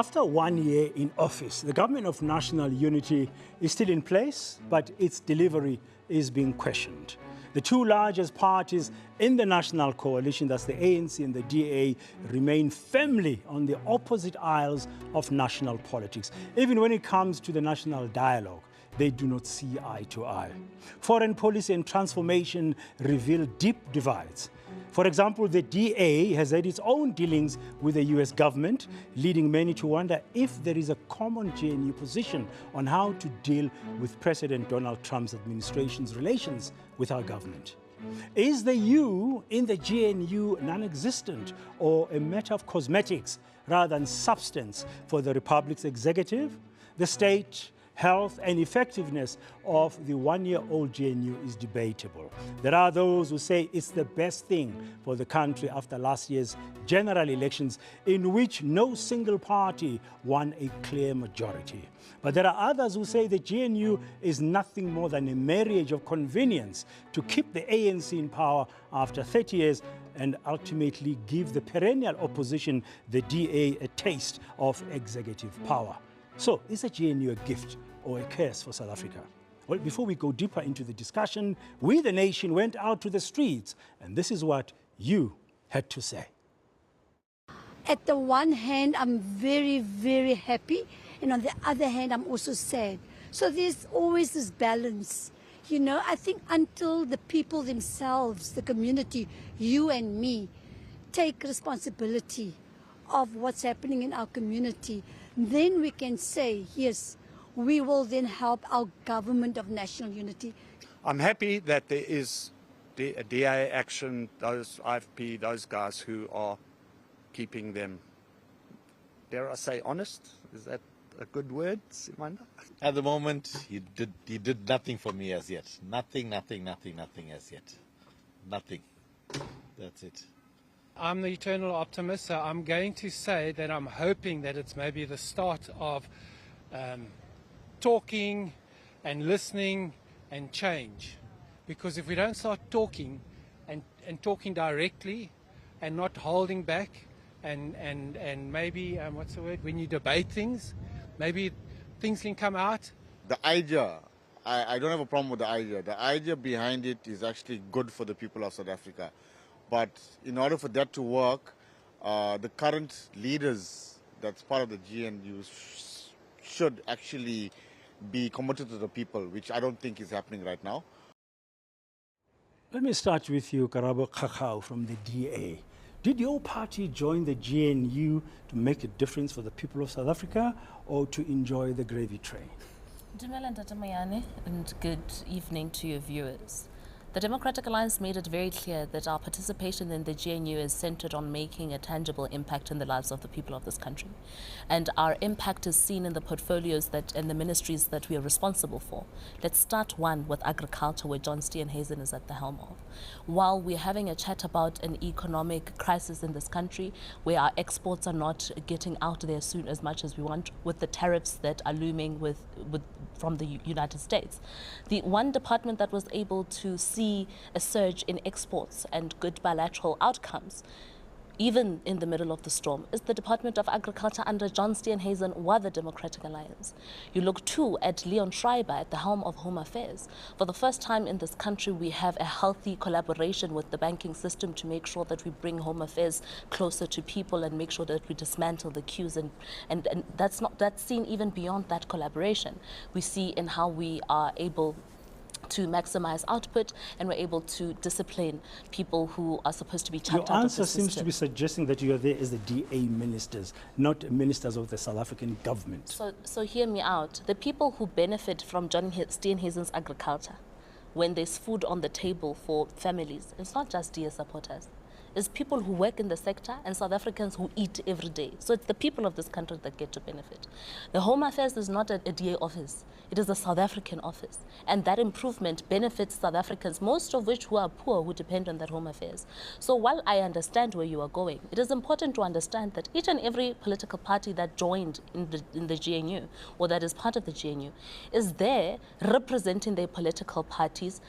After 1 year in office, the government of national unity is still in place, but its delivery is being questioned. The two largest parties in the national coalition, that's the ANC and the DA, remain firmly on the opposite aisles of national politics. Even when it comes to the national dialogue, they do not see eye to eye. Foreign policy and transformation reveal deep divides. For example, the DA has had its own dealings with the US government, leading many to wonder if there is a common GNU position on how to deal with President Donald Trump's administration's relations with our government. Is the U in the GNU non-existent or a matter of cosmetics rather than substance for the Republic's executive? The state, health and effectiveness of the one-year-old GNU is debatable. There are those who say it's the best thing for the country after last year's general elections in which no single party won a clear majority. But there are others who say the GNU is nothing more than a marriage of convenience to keep the ANC in power after 30 years and ultimately give the perennial opposition, the DA, a taste of executive power. So, is the GNU a gift or a curse for South Africa? Well, before we go deeper into the discussion, we, the nation, went out to the streets, and this is what you had to say. At the one hand, I'm very, very happy, and on the other hand, I'm also sad. So there's always this balance. You know, I think until the people themselves, the community, you and me, take responsibility of what's happening in our community, then we can say, yes, we will then help our government of national unity. I'm happy that there is DA action, those IFP, those guys who are keeping them, dare I say, honest? Is that a good word, Simanda? At the moment, he did nothing for me as yet. Nothing as yet. Nothing. That's it. I'm the eternal optimist, so I'm going to say that I'm hoping that it's maybe the start of talking and listening and change. Because if we don't start talking and talking directly and not holding back and maybe, what's the word, when you debate things, maybe things can come out. The idea, I don't have a problem with the idea. The idea behind it is actually good for the people of South Africa. But in order for that to work, the current leaders that's part of the GNU should actually be committed to the people, which I don't think is happening right now. Let me start with you, Karabo Kakao from the DA. Did your party join the GNU to make a difference for the people of South Africa or to enjoy the gravy train? Dumela Ntate Moyane, and good evening to your viewers. The Democratic Alliance made it very clear that our participation in the GNU is centered on making a tangible impact in the lives of the people of this country. And our impact is seen in the portfolios and the ministries that we are responsible for. Let's start one with agriculture, where John Steenhuisen is at the helm of. While we're having a chat about an economic crisis in this country, where our exports are not getting out there soon as much as we want, with the tariffs that are looming from the United States. The one department that was able to see a surge in exports and good bilateral outcomes, even in the middle of the storm, is the Department of Agriculture under John Steenhuisen or the Democratic Alliance. You look too at Leon Schreiber at the helm of Home Affairs. For the first time in this country, we have a healthy collaboration with the banking system to make sure that we bring Home Affairs closer to people and make sure that we dismantle the queues. And that's seen even beyond that collaboration. We see in how we are able to maximize output, and we're able to discipline people who are supposed to be chucked out of the system. Your answer seems to be suggesting that you are there as the DA ministers, not ministers of the South African government. So hear me out. The people who benefit from John Steenhuisen's agriculture, when there's food on the table for families, it's not just DA supporters. It's people who work in the sector and South Africans who eat every day. So it's the people of this country that get to benefit. The Home Affairs is not a DA office. It is a South African office. And that improvement benefits South Africans, most of which who are poor, who depend on that Home Affairs. So while I understand where you are going, it is important to understand that each and every political party that joined in the GNU, or that is part of the GNU, is there representing their political parties'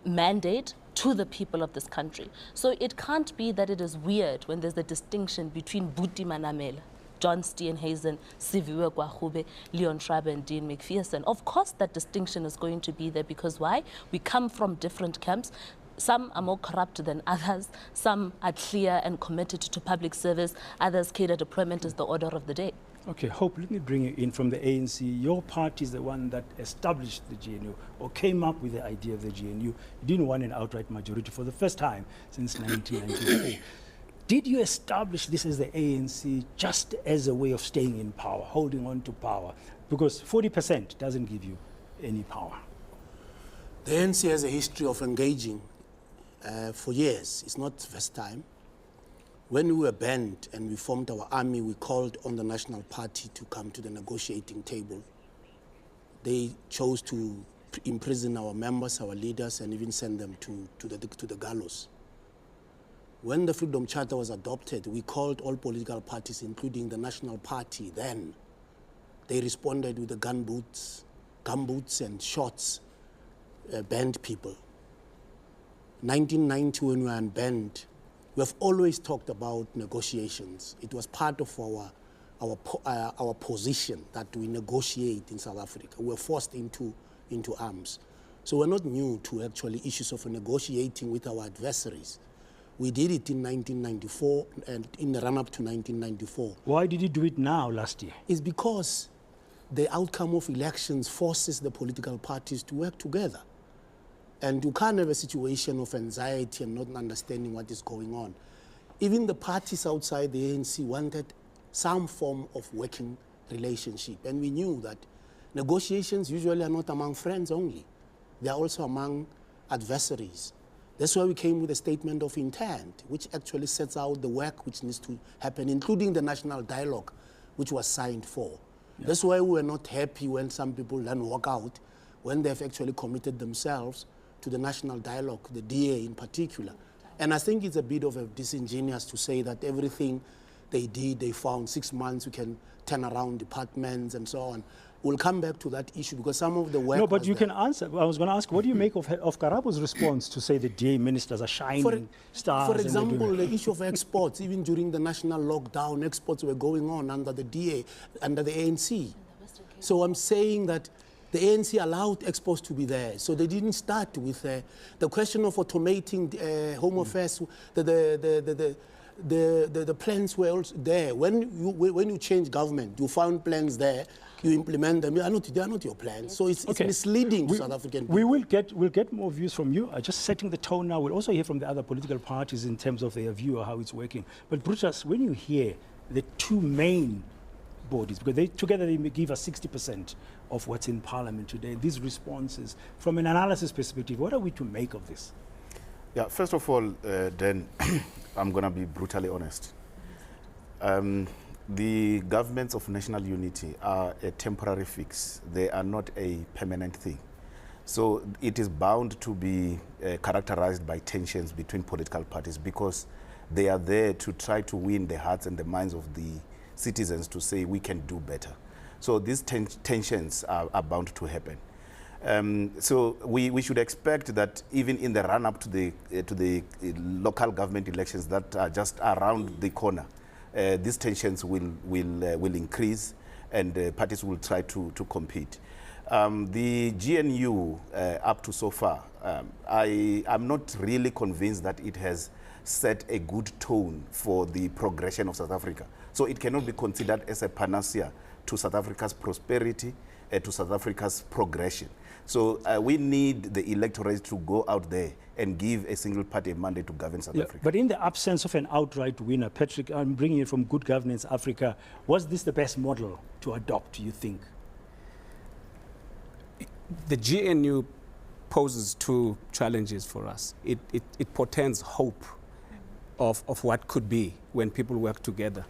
mandate to the people of this country. So it can't be that it is weird when there's a distinction between Buti Manamela John Steenhuisen, Siviwe Gwagube, Leon Schreiber, and Dean McPherson. Of course, that distinction is going to be there because why? We come from different camps. Some are more corrupt than others. Some are clear and committed to public service. Others, cadre deployment is the order of the day. Okay, Hope, let me bring you in from the ANC. Your party is the one that established the GNU or came up with the idea of the GNU. You didn't win an outright majority for the first time since 1994. Did you establish this as the ANC just as a way of staying in power, holding on to power? Because 40% doesn't give you any power. The ANC has a history of engaging for years. It's not the first time. When we were banned and we formed our army, we called on the National Party to come to the negotiating table. They chose to imprison our members, our leaders, and even send them to the gallows. When the Freedom Charter was adopted, we called all political parties, including the National Party then. They responded with the gumboots and shots, banned people. 1990, when we were unbanned, we have always talked about negotiations. It was part of our position that we negotiate in South Africa. We were forced into arms. So we're not new to actually issues of negotiating with our adversaries. We did it in 1994 and in the run-up to 1994. Why did you do it now last year? It's because the outcome of elections forces the political parties to work together. And you can't have a situation of anxiety and not understanding what is going on. Even the parties outside the ANC wanted some form of working relationship. And we knew that negotiations usually are not among friends only. They are also among adversaries. That's why we came with a statement of intent, which actually sets out the work which needs to happen, including the national dialogue, which was signed for. Yeah. That's why we were not happy when some people then walk out, when they've actually committed themselves to the national dialogue, the DA in particular. And I think it's a bit of a disingenuous to say that everything they did, they found 6 months, we can turn around departments and so on. We'll come back to that issue because some of the work... No, but you can answer. I was going to ask, what do you make of Karabu's response to say the DA ministers are shining stars? For example, the issue of exports, even during the national lockdown, exports were going on under the DA, under the ANC. So I'm saying that the ANC allowed exports to be there. So they didn't start with the question of automating home affairs. The plans were also there. When you change government, you found plans there, you implement them. They are not your plans. So it's misleading to South African people. We'll get more views from you. Just setting the tone now. We'll also hear from the other political parties in terms of their view of how it's working. But Brutus, when you hear the two main bodies, because together they may give us 60% of what's in Parliament today, these responses, from an analysis perspective, what are we to make of this? Yeah, first of all, then I'm going to be brutally honest. The governments of national unity are a temporary fix. They are not a permanent thing. So it is bound to be characterized by tensions between political parties because they are there to try to win the hearts and the minds of the citizens to say we can do better. So these tensions are bound to happen. So we should expect that even in the run-up to the local government elections that are just around the corner, these tensions will increase and parties will try to compete. The GNU, up to so far, I'm not really convinced that it has set a good tone for the progression of South Africa. So it cannot be considered as a panacea to South Africa's prosperity, to South Africa's progression. So we need the electorate to go out there and give a single party a mandate to govern South Africa. But in the absence of an outright winner, Patrick, I'm bringing it from Good Governance Africa, was this the best model to adopt, do you think? The GNU poses two challenges for us. It portends hope of what could be when people work together.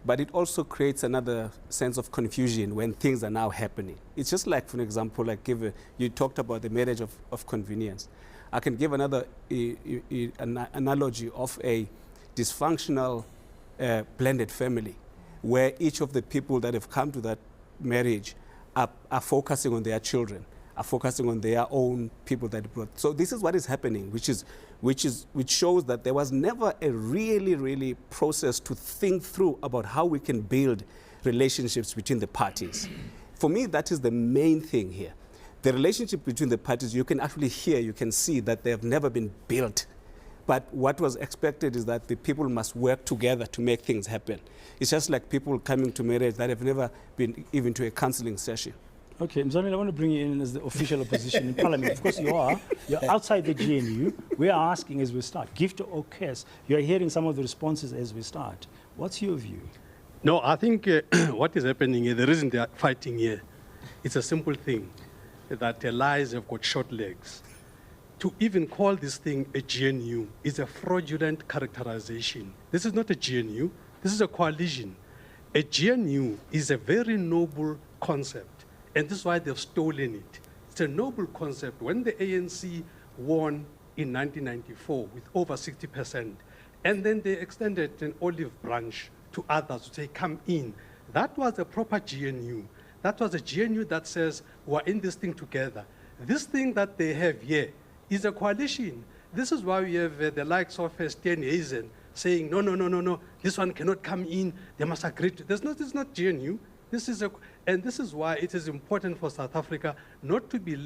But it also creates another sense of confusion when things are now happening. It's just like, for example, like you talked about the marriage of convenience. I can give another analogy of a dysfunctional blended family where each of the people that have come to that marriage are focusing on their children. are focusing on their own people that brought. So this is what is happening, which shows that there was never a really process to think through about how we can build relationships between the parties. For me, that is the main thing here. The relationship between the parties, you can actually hear, you can see that they have never been built. But what was expected is that the people must work together to make things happen. It's just like people coming to marriage that have never been even to a counseling session. Okay, Mzanele, I want to bring you in as the official opposition in Parliament. Of course, you're outside the GNU. We are asking as we start, gift or curse. You're hearing some of the responses as we start. What's your view? No, I think what is happening here, the reason they are fighting here, it's a simple thing, that lies have got short legs. To even call this thing a GNU is a fraudulent characterization. This is not a GNU, this is a coalition. A GNU is a very noble concept. And this is why they've stolen it. It's a noble concept. When the ANC won in 1994 with over 60%, and then they extended an olive branch to others to say, come in. That was a proper GNU. That was a GNU that says, we're in this thing together. This thing that they have here is a coalition. This is why we have the likes of Steenhuisen saying, no, this one cannot come in, they must agree to. This is not GNU. And this is why it is important for South Africa not to be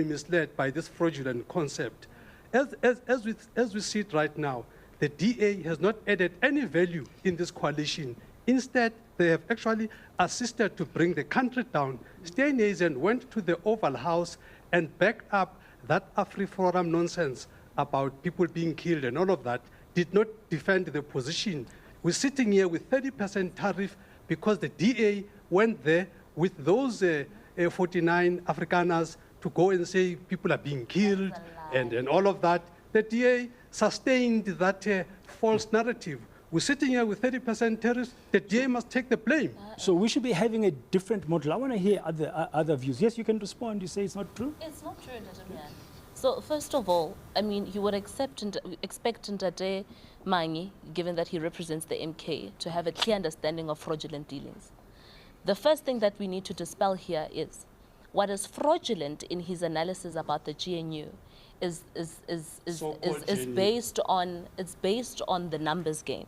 misled by this fraudulent concept. As we see it right now, the DA has not added any value in this coalition. Instead, they have actually assisted to bring the country down. Steenhuisen went to the Oval House and backed up that AfriForum nonsense about people being killed and all of that, did not defend the position. We're sitting here with 30% tariff because the DA went there with those 49 Afrikaners to go and say people are being killed and all of that. The DA sustained that false narrative. We're sitting here with 30% tariffs. The DA must take the blame. So we should be having a different model. I want to hear other views. Yes, you can respond. You say it's not true? It's not true, Ndajamyan. So first of all, I mean, you would expect Ndade Mangi, given that he represents the MK, to have a clear understanding of fraudulent dealings. The first thing that we need to dispel here is what is fraudulent in his analysis about the GNU is based on the numbers game.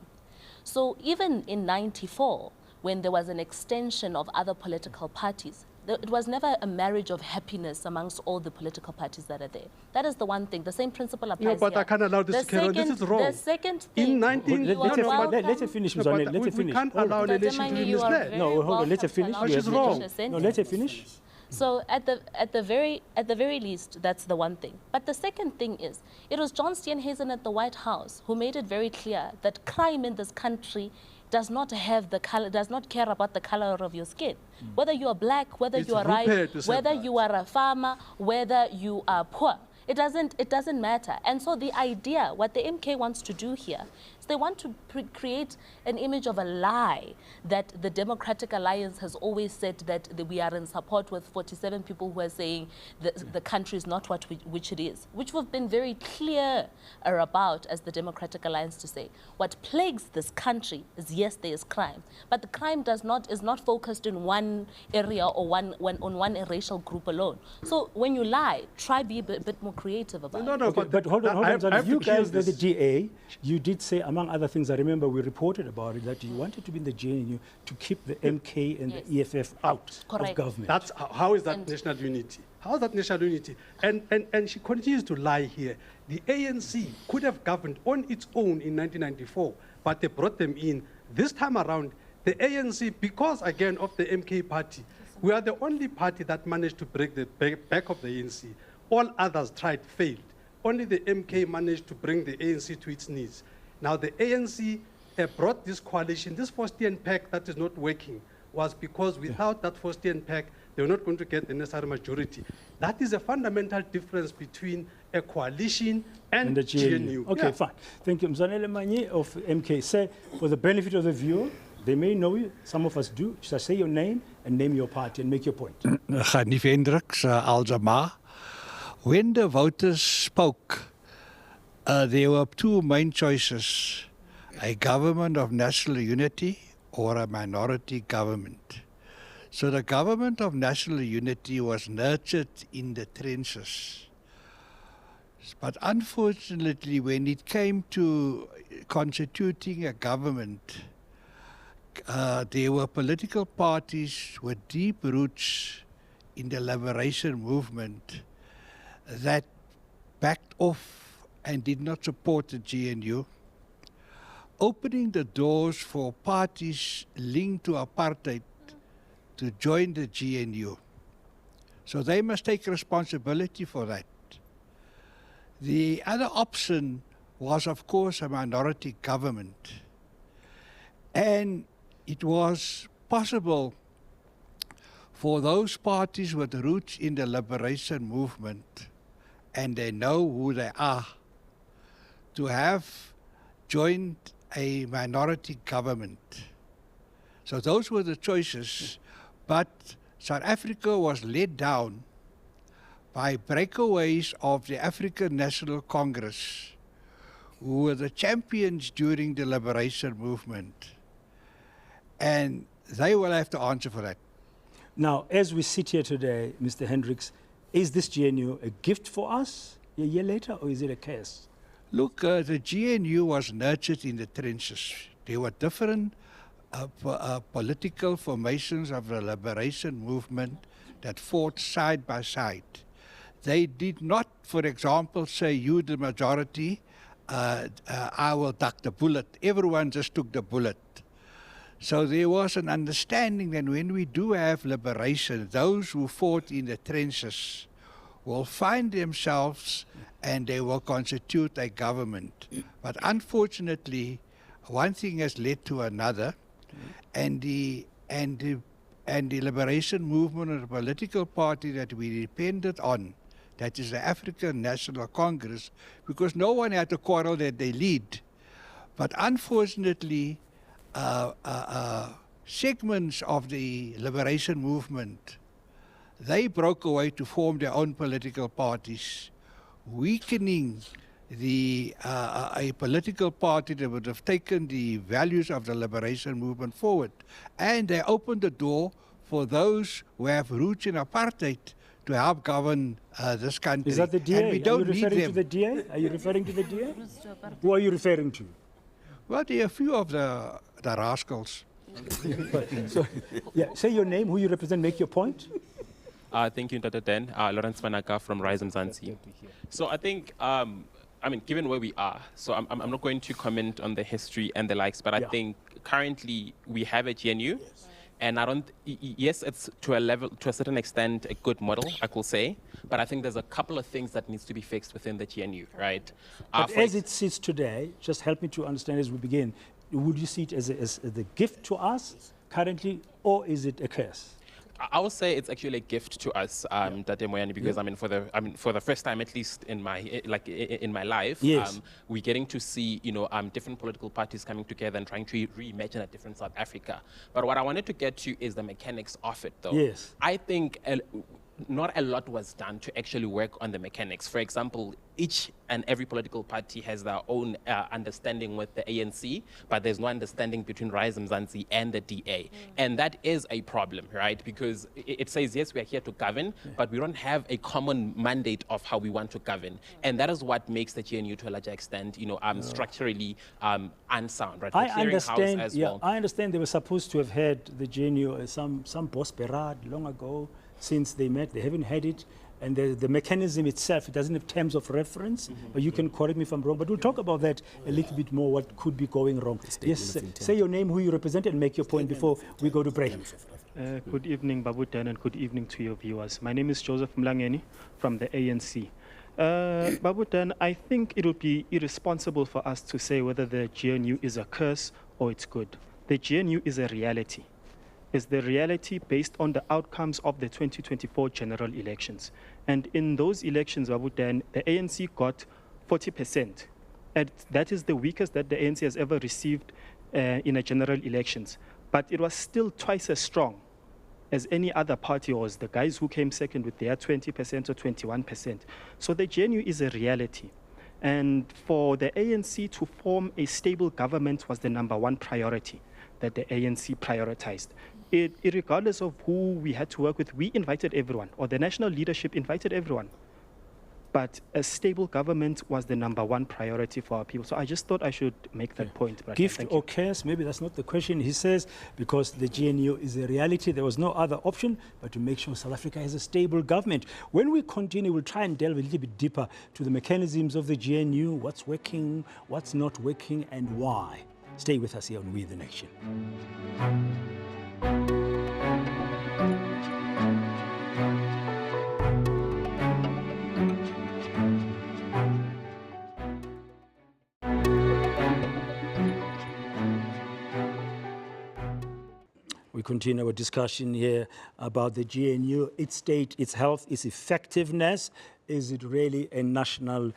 So even in '94, when there was an extension of other political parties, it was never a marriage of happiness amongst all the political parties that are there. That is the one thing. The same principle applies. No, but here. I can't allow this to carry on. This is wrong. The second thing, in 19, let her finish, Mzanele. Let her finish. We can't allow the nation to be misled. No, hold on. Let her finish. She's wrong. No, let her finish. So at the very least, that's the one thing. But the second thing is, it was John Steenhuisen at the White House who made it very clear that crime in this country does not care about the color of your skin. Whether you are black, whether you are white, whether you are a farmer, whether you are poor. It doesn't matter. And so the idea, what the MK wants to do here, is they want to create an image of a lie that the Democratic Alliance has always said that we are in support with 47 people who are saying the country is not which it is, which we've been very clear about as the Democratic Alliance to say. What plagues this country is, yes, there is crime, but the crime is not focused in one area or on one racial group alone. So when you lie, try be a bit more creative about it. Okay, but hold on. You guys, the GA, you did say, among other things, I remember we reported about it, that you wanted to be in the GNU to keep the MK and the EFF out of government. That's how is that national unity? How is that national unity? And she continues to lie here. The ANC could have governed on its own in 1994, but they brought them in. This time around, the ANC, because again of the MK party, we are the only party that managed to break the back of the ANC. All others tried, failed. Only the MK managed to bring the ANC to its knees. Now the ANC brought this coalition, this 4-10 pack that is not working, was because without that 4-10 pack, they were not going to get the necessary majority. That is a fundamental difference between a coalition and the GNU. Okay, fine. Thank you. Mzanele Manyi of MK. Say, for the benefit of the viewer, they may know you, some of us do. Just say your name and name your party and make your point. Ghanief Hendricks, Al-Jama. When the voters spoke, there were two main choices, a government of national unity or a minority government. So the government of national unity was nurtured in the trenches. But unfortunately, when it came to constituting a government, there were political parties with deep roots in the liberation movement that backed off and did not support the GNU, opening the doors for parties linked to apartheid to join the GNU. So they must take responsibility for that. The other option was, of course, a minority government. And it was possible for those parties with roots in the liberation movement, and they know who they are, to have joined a minority government. So those were the choices. But South Africa was led down by breakaways of the African National Congress, who were the champions during the liberation movement. And they will have to answer for that. Now, as we sit here today, Mr. Hendricks, is this GNU a gift for us a year later, or is it a curse? Look, the GNU was nurtured in the trenches. There were different political formations of the liberation movement that fought side by side. They did not, for example, say, you the majority, I will duck the bullet. Everyone just took the bullet. So there was an understanding that when we do have liberation, those who fought in the trenches will find themselves and they will constitute a government. But unfortunately, one thing has led to another, and the liberation movement or the political party that we depended on, that is the African National Congress, because no one had a quarrel that they lead. But unfortunately, segments of the liberation movement, they broke away to form their own political parties, weakening a political party that would have taken the values of the liberation movement forward. And they opened the door for those who have roots in apartheid to help govern this country. Is that the DA? And we don't are you referring need to the DA? Are you referring to the DA? Who are you referring to? Well, there are a few of the rascals. So, yeah, say your name, who you represent, make your point. Thank you, Dr. Den. Lawrence Manaka from Rise and Zanzi. So I think, given where we are, so I'm not going to comment on the history and the likes, but I think currently we have a GNU. Yes. And yes, it's to a certain extent, a good model, I could say. But I think there's a couple of things that needs to be fixed within the GNU, right? But as it sits today, just help me to understand as we begin, would you see it as a gift to us currently, or is it a curse? I would say it's actually a gift to us, Tate Moyane, because for the first time, at least in my life, yes. We're getting to see different political parties coming together and trying to reimagine a different South Africa. But what I wanted to get to is the mechanics of it, though. Yes. I think not a lot was done to actually work on the mechanics. For example, each and every political party has their own understanding with the ANC, but there's no understanding between Rise and Mzansi and the DA. And that is a problem, right? Because it says, yes, we are here to govern, but we don't have a common mandate of how we want to govern. And that is what makes the GNU to a larger extent, structurally unsound, right? I understand, I understand they were supposed to have had the GNU, some boss parade long ago. Since they met, they haven't had it, and the mechanism itself, it doesn't have terms of reference, but you can correct me if I'm wrong, but we'll talk about that a little bit more, what could be going wrong. Yes, say your name, who you represent, and make your point before we go to break. Good evening, Babu Dan, and good evening to your viewers. My name is Joseph Mlangeni from the ANC. Babu Dan, I think it would be irresponsible for us to say whether the GNU is a curse or it's good. The GNU is a reality. Is the reality based on the outcomes of the 2024 general elections. And in those elections, Babu Dan, the ANC got 40%. And that is the weakest that the ANC has ever received in a general elections. But it was still twice as strong as any other party was, the guys who came second with their 20% or 21%. So the GNU is a reality. And for the ANC to form a stable government was the #1 priority that the ANC prioritized. regardless of who we had to work with, we invited everyone, or the national leadership invited everyone. But a stable government was the #1 priority for our people. So I just thought I should make that point. But Gift or curse, maybe that's not the question. He says, because the GNU is a reality, there was no other option but to make sure South Africa has a stable government. When we continue, we'll try and delve a little bit deeper to the mechanisms of the GNU, what's working, what's not working, and why. Stay with us here on We the Nation. We continue our discussion here about the GNU, its state, its health, its effectiveness. Is it really a national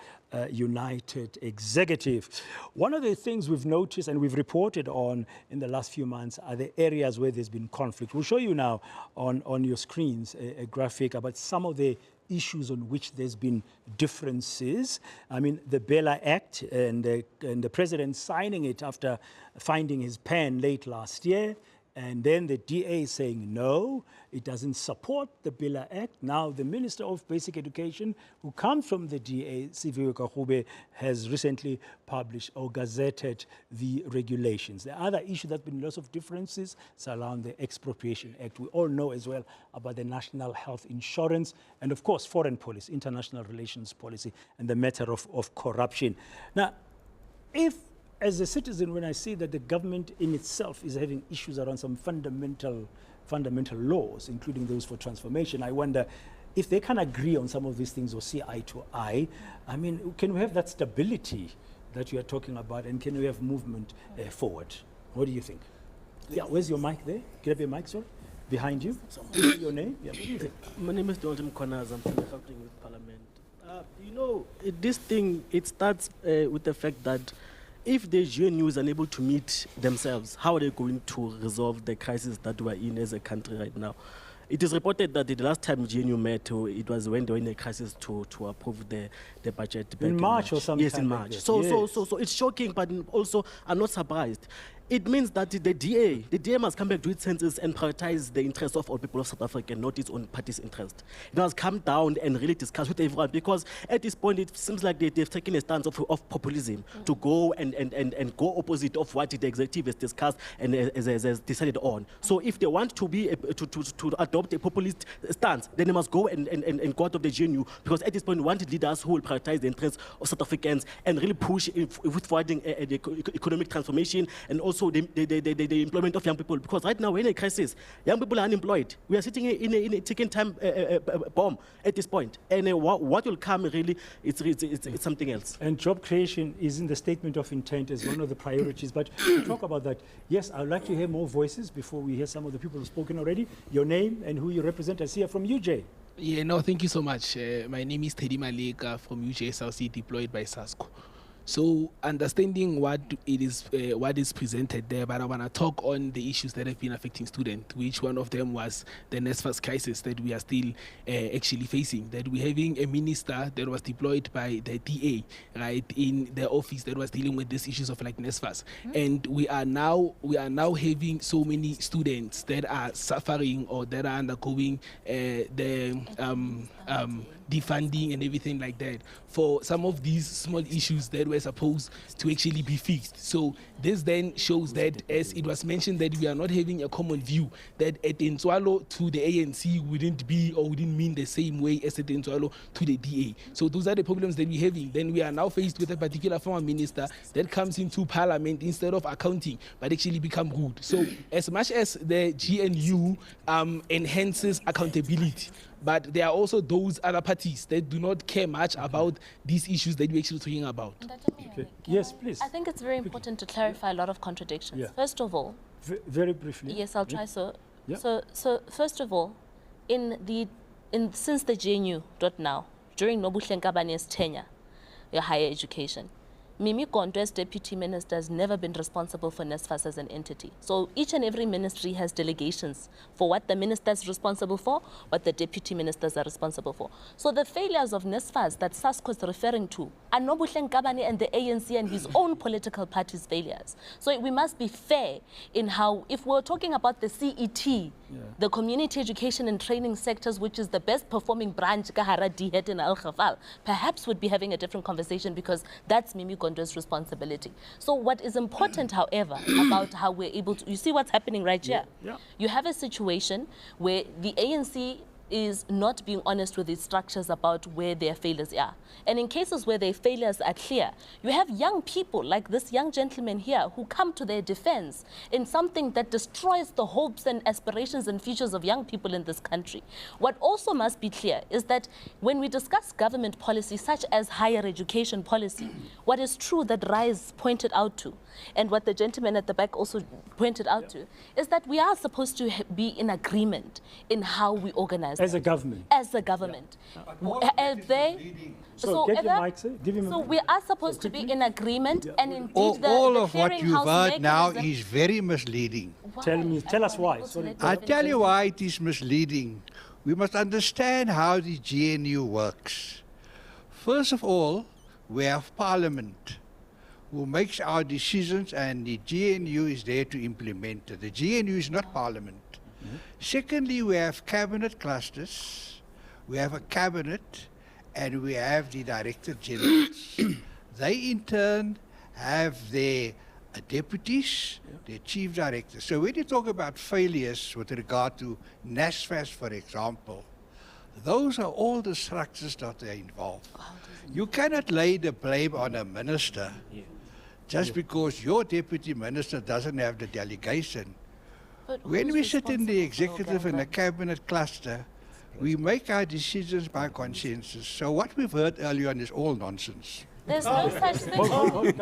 united executive? One of the things we've noticed and we've reported on in the last few months are the areas where there's been conflict. We'll show you now on your screens a graphic about some of the issues on which there's been differences. I mean, the Bela Act and the president signing it after finding his pen late last year. And then the DA saying, no, it doesn't support the Bela Act. Now, the Minister of Basic Education, who comes from the DA, Siviwe Kahube, has recently published or gazetted the regulations. The other issue that's been lots of differences is around the Expropriation Act. We all know as well about the National Health Insurance and, of course, foreign policy, international relations policy, and the matter of corruption. Now, as a citizen, when I see that the government in itself is having issues around some fundamental laws, including those for transformation, I wonder if they can agree on some of these things or see eye to eye. I mean, can we have that stability that you are talking about, and can we have movement forward? What do you think? Yeah, where's your mic there? Can I have your mic, sorry? Behind you? Your name? Yeah, what do you think? My name is Donald Mkonas. I'm from the Gauteng Youth Parliament. This thing, it starts with the fact that if the GNU is unable to meet themselves, how are they going to resolve the crisis that we're in as a country right now? It is reported that the last time GNU met, it was when they were in a crisis to approve the budget. In March or something? Yes, in March. So it's shocking, but also I'm not surprised. It means that the DA must come back to its senses and prioritize the interests of all people of South Africa, not its own party's interest. It must come down and really discuss with everyone, because at this point it seems like they've taken a stance of populism to go and go opposite of what the executive has discussed and has decided on. So if they want to be to adopt a populist stance, then they must go and go out of the GNU, because at this point we want leaders who will prioritize the interests of South Africans and really push with forwarding the economic transformation and also the employment of young people, because right now we're in a crisis. Young people are unemployed. We are sitting in a ticking time bomb at this point. And what will come really, it's something else. And job creation is in the statement of intent as one of the priorities. But to talk about that, yes, I would like to hear more voices before we hear some of the people who've spoken already. Your name and who you represent. I see from UJ. Yeah, no, thank you so much. My name is Teddy Maleka from UJ SLC, deployed by SASCO. So understanding what is presented there, but I want to talk on the issues that have been affecting students, which one of them was the NSFAS crisis that we are still actually facing, that we're having a minister that was deployed by the DA, right, in the office that was dealing with these issues of like NSFAS. And we are now having so many students that are suffering or that are undergoing defunding and everything like that for some of these small issues that were supposed to actually be fixed. So this then shows that, as it was mentioned, that we are not having a common view, that at Ntswalo to the ANC wouldn't mean the same way as at Ntswalo to the DA. So those are the problems that we're having. Then we are now faced with a particular former minister that comes into parliament instead of accounting, but actually become rude. So as much as the GNU enhances accountability, but there are also those other parties that do not care much about these issues that we're actually talking about. Okay. Yes, please. I think it's very important to clarify a lot of contradictions. Yeah. First of all, very briefly. Yes, I'll try. So, yeah. so first of all, since the GNU now, during Nobuhle Nkabane's tenure, your higher education, Mimi Kondo, as deputy minister, has never been responsible for NSFAS as an entity. So each and every ministry has delegations for what the minister is responsible for, what the deputy ministers are responsible for. So the failures of NSFAS that Sasko is referring to are Nobuhle Nkabane and the ANC and his own political party's failures. So we must be fair in how, if we're talking about the CET, the community education and training sectors, which is the best performing branch, Kahara Dihet and Al Khafal, perhaps would be having a different conversation because that's Mimi Kondo's responsibility. So what is important, however, about how we're able to, you see what's happening right here? You have a situation where the ANC is not being honest with its structures about where their failures are. And in cases where their failures are clear, you have young people like this young gentleman here who come to their defense in something that destroys the hopes and aspirations and futures of young people in this country. What also must be clear is that when we discuss government policy such as higher education policy, what is true that Rise pointed out to, and what the gentleman at the back also pointed out to, is that we are supposed to be in agreement in how we organize as a government. As a government. So we are supposed to be in agreement, and indeed all the of what you've heard now is very misleading. Tell us why. I tell you why it is misleading. We must understand how the GNU works. First of all, we have Parliament, who makes our decisions, and the GNU is there to implement it. The GNU is not Parliament. Secondly, we have cabinet clusters, we have a cabinet, and we have the director generals. They in turn have their deputies, their chief directors. So when you talk about failures with regard to NSFAS, for example, those are all the structures that are involved. You cannot lay the blame on a minister just because your deputy minister doesn't have the delegation. When we sit in the executive and the cabinet cluster, we make our decisions by consensus. So what we've heard earlier on is all nonsense. There's no such thing. The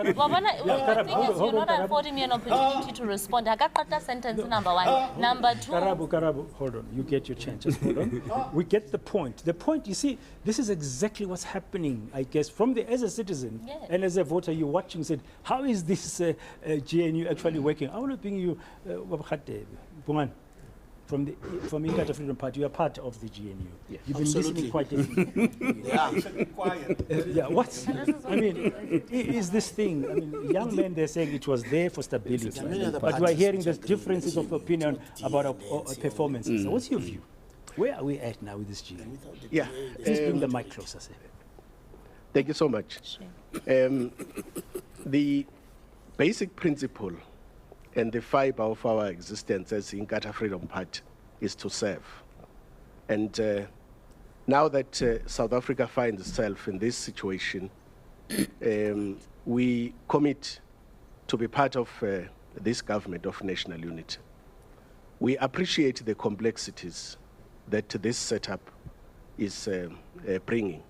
thing is, you're not affording me an opportunity to respond. I got sentence number one. Number two. Karabu, hold on. You get your chance. Just hold on. We get the point. The point, you see, this is exactly what's happening, I guess, as a citizen and as a voter, you're watching, said, how is this GNU actually working? I want to bring you, from Inkatha Freedom Party, you are part of the GNU. You've been listening quite quiet. I mean, is this thing, I mean, young men, they're saying it was there for stability, but we're hearing there's differences of opinion about our performances. So what's your view? Where are we at now with this GNU? Please bring the mic closer, sir. Thank you so much. The basic principle and the fiber of our existence as Inkatha Freedom Party is to serve. And now that South Africa finds itself in this situation, we commit to be part of this government of national unity. We appreciate the complexities that this setup is bringing.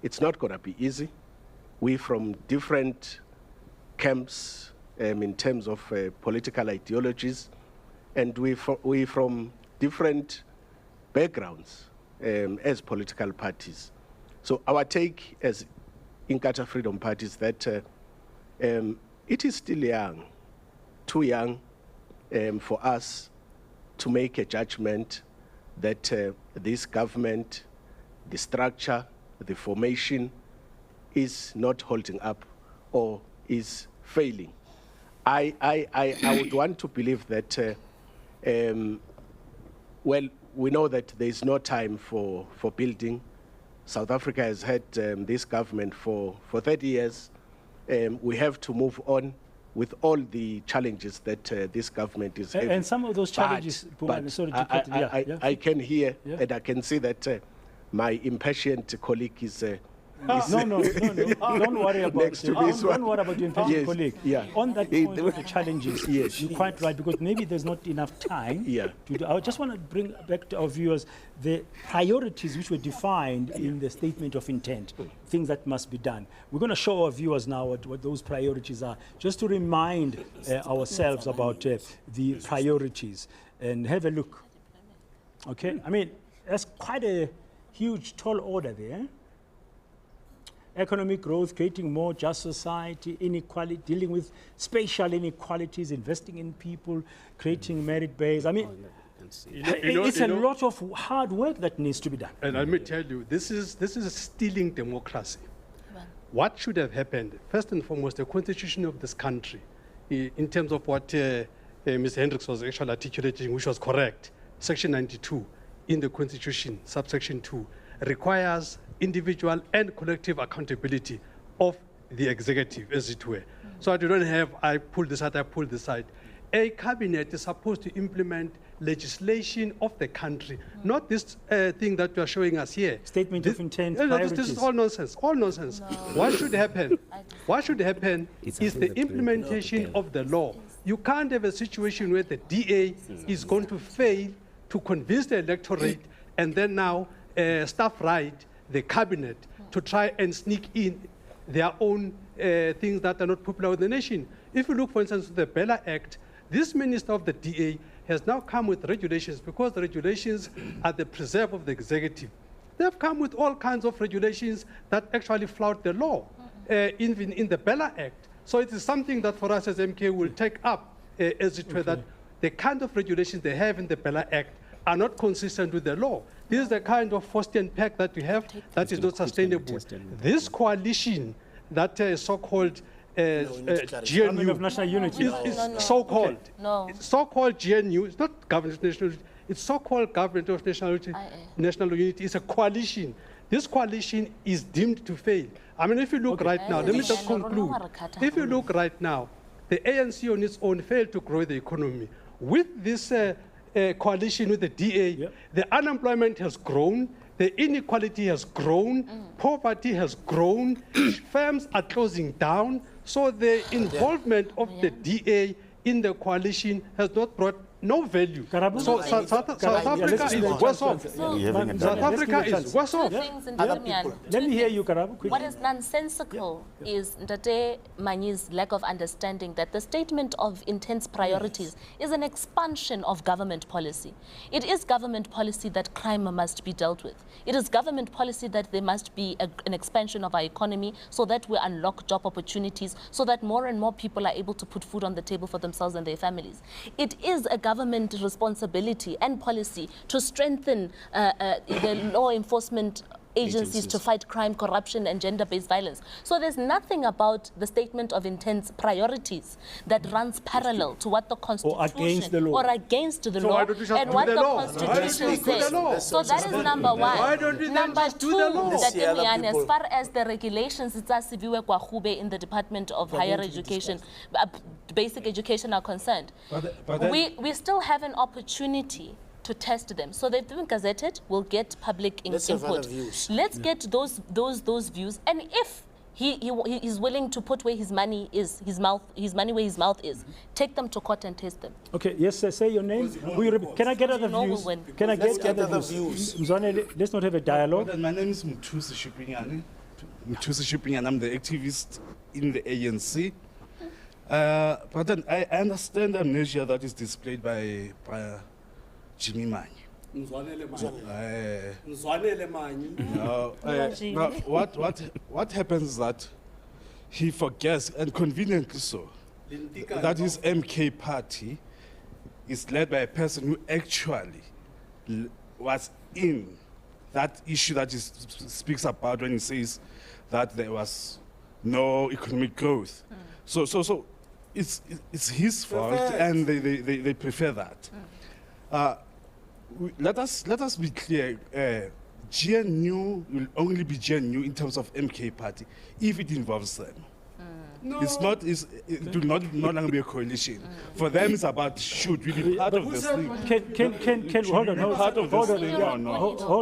It's not going to be easy. We from different camps in terms of political ideologies, and we from different backgrounds as political parties. So our take as Inkatha Freedom Party is that it is still young, too young for us to make a judgment that this government, the structure, the formation is not holding up or is failing. I would want to believe that, well, we know that there is no time for building. South Africa has had this government for 30 years. We have to move on with all the challenges that this government is having. And some of those challenges, I can hear and I can see that my impatient colleague is no, don't worry about it. Don't worry about your impatient colleague. On that point of the challenges, you're quite right, because maybe there's not enough time to do. I just want to bring back to our viewers the priorities which were defined in the statement of intent, things that must be done. We're going to show our viewers now what those priorities are, just to remind ourselves about the priorities, and have a look. Okay? I mean, that's quite a huge, tall order there. economic growth, creating more just society, inequality, dealing with spatial inequalities, investing in people, creating merit base. I mean, it's a lot of hard work that needs to be done. And let me tell you, this is stealing democracy. What should have happened? First and foremost, the constitution of this country, in terms of what Mr. Hendricks was actually articulating, which was correct, Section 92 in the Constitution, subsection 2, requires individual and collective accountability of the executive, as it were. So I don't have, I pull this out, I pull this out. A cabinet is supposed to implement legislation of the country, not this thing that you are showing us here. Statement of intent, this is all nonsense, all nonsense. No. What should happen? What should happen is the implementation of the law. You can't have a situation where the DA is going to fail to convince the electorate and then now staff right the cabinet to try and sneak in their own things that are not popular with the nation. If you look, for instance, at the Bella Act, this minister of the DA has now come with regulations because the regulations are the preserve of the executive. They've come with all kinds of regulations that actually flout the law, even in the Bella Act. So it is something that for us as MK will take up, as it were, that the kind of regulations they have in the Bella Act are not consistent with the law. This is the kind of Faustian pact that we have that is not sustainable. This coalition that is so-called GNU of National Unity is so-called. So-called GNU, it's not government of national unity, it's so-called government of national unity. It's a coalition. This coalition is deemed to fail. I mean, if you look right now, let me just conclude. If you look right now, the ANC on its own failed to grow the economy. With this coalition with the DA, the unemployment has grown, the inequality has grown, poverty has grown, firms are closing down. So the involvement of the DA in the coalition has not brought no value. So South Africa is worse off. South Africa is worse off. Let me hear you, Karabu, quickly. What is nonsensical is Ndate Manyi's lack of understanding that the statement of intense priorities is an expansion of government policy. It is government policy that crime must be dealt with. It is government policy that there must be an expansion of our economy so that we unlock job opportunities, so that more and more people are able to put food on the table for themselves and their families. It is a government responsibility and policy to strengthen the law enforcement agencies to fight crime, corruption, and gender-based violence. So there's nothing about the statement of intense priorities that runs parallel to what the Constitution or against the law and what the Constitution says. So that is number one. Number two, as far as the regulations in the Department of Higher Education, basic education are concerned, we still have an opportunity to test them. So they've been gazetted, we'll get public input. Let's get those views, and if he is willing to put where his money is, his money where his mouth is, take them to court and test them. Okay, yes, say your name. Can I get other views? Can I get other views? Mzwane, let's not have a dialogue. My name is Mtusi Shipping, and I'm the activist in the ANC. But then I understand the amnesia that is displayed by Jimmy Manyi. What happens is that he forgets, and conveniently so, that his MK party is led by a person who actually was in that issue that he speaks about when he says that there was no economic growth. So it's his fault, and they prefer that. Let us be clear. GNU will only be GNU in terms of MK party if it involves them. No. It will not longer be a coalition. For them, it's about should we be part of this thing. Hold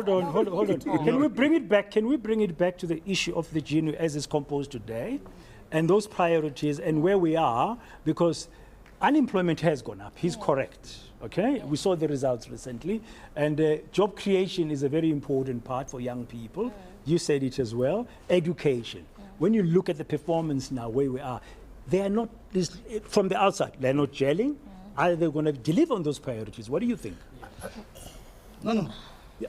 on. Can we bring it back? Can we bring it back to the issue of the GNU as it's composed today, and those priorities and where we are, because unemployment has gone up. He's correct. Okay, we saw the results recently, and job creation is a very important part for young people. You said it as well. Education. When you look at the performance now, where we are, they are not, from the outside, they're not gelling. Are they going to deliver on those priorities? What do you think? No. Yeah.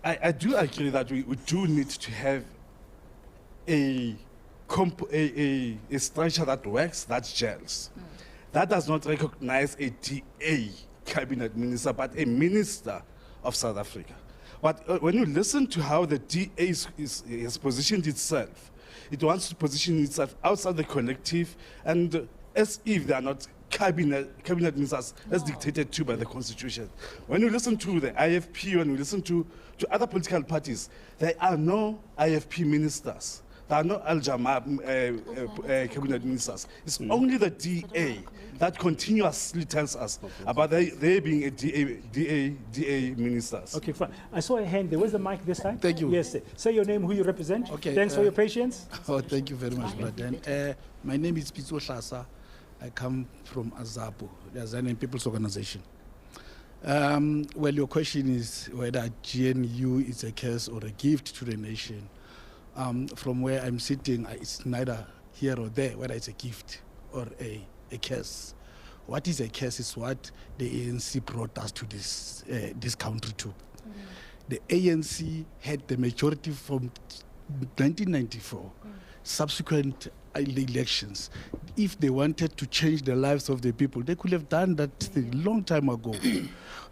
I do agree that we do need to have a structure that works, that gels. That does not recognize a DA cabinet minister, but a minister of South Africa. But when you listen to how the DA has positioned itself, it wants to position itself outside the collective, and as if they are not cabinet ministers as dictated to by the constitution. When you listen to the IFP, when you listen to other political parties, there are no IFP ministers. There are no Al-Jamaa cabinet ministers. It's only the DA that continuously tells us about they being a DA ministers. Okay, fine. I saw a hand there. Where's the mic this time? Thank you. Yes, sir. Say your name, who you represent. Okay. Thanks for your patience. Oh, thank you very much, brother. My name is Pitso Hlasa. I come from Azapo, the Azanian People's Organization. Well, your question is whether GNU is a curse or a gift to the nation. From where I'm sitting, it's neither here or there, whether it's a gift or a curse. What is a curse is what the ANC brought us to this country to. The ANC had the majority from 1994, subsequent elections. If they wanted to change the lives of the people, they could have done that thing a long time ago.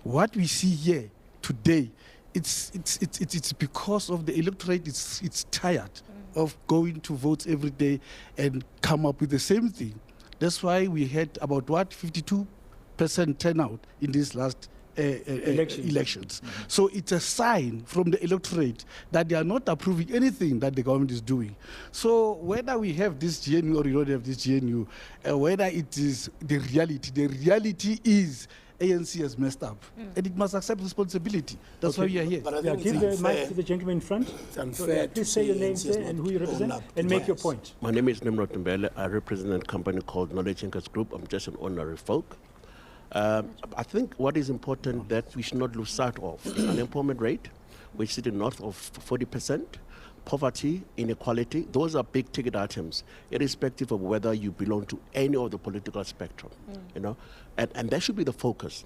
What we see here today, it's because of the electorate. It's tired of going to votes every day and come up with the same thing. That's why we had about 52% turnout in these last elections. So it's a sign from the electorate that they are not approving anything that the government is doing. So whether we have this GNU or we don't have this GNU, whether it is the reality is ANC has messed up, and it must accept responsibility. That's why we are here. But I think give the mic to the gentleman in front. It's unfair. Please say your name, sir, and who you represent, and make your point. My name is Nimrod Mbele. I represent a company called Knowledge Thinkers Group. I'm just an honorary folk. I think what is important that we should not lose sight of is unemployment rate, which is north of 40%. Poverty, inequality, those are big ticket items, irrespective of whether you belong to any of the political spectrum, you know, and that should be the focus.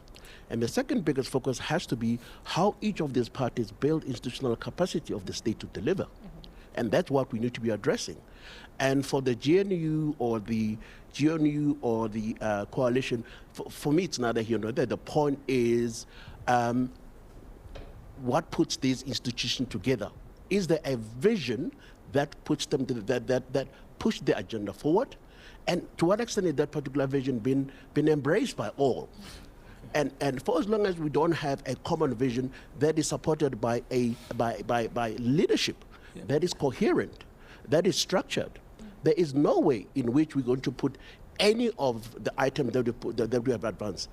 And the second biggest focus has to be how each of these parties build institutional capacity of the state to deliver. And that's what we need to be addressing. And for the GNU or the coalition, for me, it's neither here nor there. The point is what puts these institutions together. Is there a vision that puts them to that push the agenda forward, and to what extent is that particular vision been embraced by all? And for as long as we don't have a common vision that is supported by leadership that is coherent, that is structured, there is no way in which we're going to put any of the items that we have advanced.